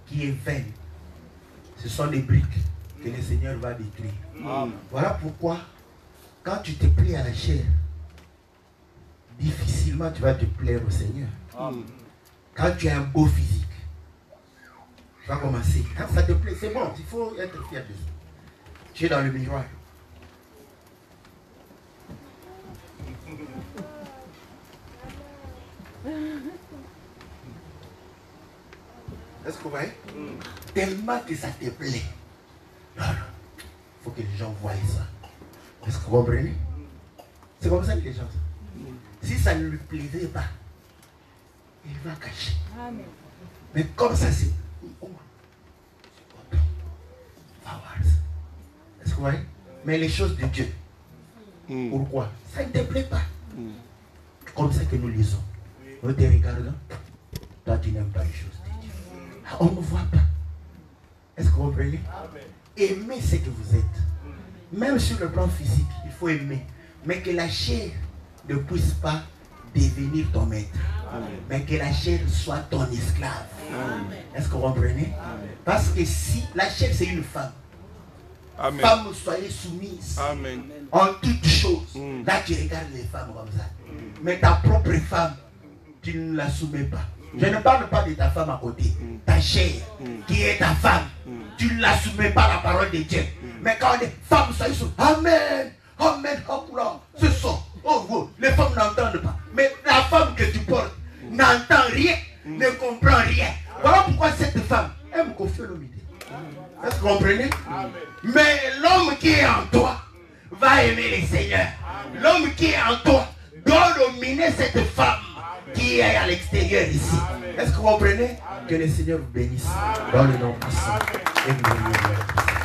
Speaker 1: qui est vaine. Ce sont des briques que le Seigneur va détruire. Voilà pourquoi, quand tu te plais à la chair, difficilement tu vas te plaire au Seigneur. Quand tu as un beau physique, tu vas commencer. Quand ça te plaît, c'est bon, il faut être fier de ça. Tu es dans le miroir. Est-ce que vous voyez? Tellement que ça te plaît. Non, non. Il faut que les gens voient ça. Est-ce que vous comprenez? C'est comme ça que les gens sont. Si ça ne lui plaisait pas, il va cacher. Amen. Mais comme ça, c'est... Oh, c'est content. Va voir ça. Est-ce que vous voyez? Mais les choses de Dieu. Pourquoi? Ça ne te plaît pas. Comme ça que nous lisons. Nous te regardons. Toi, tu n'aimes pas les choses de Dieu. On ne voit pas. Est-ce que vous comprenez? Aimez ce que vous êtes. Même sur le plan physique, il faut aimer. Mais que la chair ne puisse pas devenir ton maître. Mais que la chair soit ton esclave. Est-ce que vous comprenez? Parce que si la chair c'est une femme,
Speaker 3: Amen.
Speaker 1: Femme, soyez soumise.
Speaker 3: Amen.
Speaker 1: En toutes choses. Là, tu regardes les femmes comme ça. Mais ta propre femme, tu ne la soumets pas. Je ne parle pas de ta femme à côté. Ta chair, qui est ta femme, tu ne la soumets pas à la parole de Dieu. Mais quand on dit femme, soyez soumise. Amen. Amen. Ce sont. Oh, oh, les femmes n'entendent pas. Mais la femme que tu portes n'entend rien, ne comprend rien. Voilà pourquoi cette femme aime confier l'humilité. Est-ce que vous comprenez? Mais l'homme qui est en toi va aimer le Seigneur. L'homme qui est en toi doit dominer cette femme qui est à l'extérieur ici. Est-ce que vous comprenez? Que le Seigneur vous bénisse dans le nom puissant et glorieux de Christ.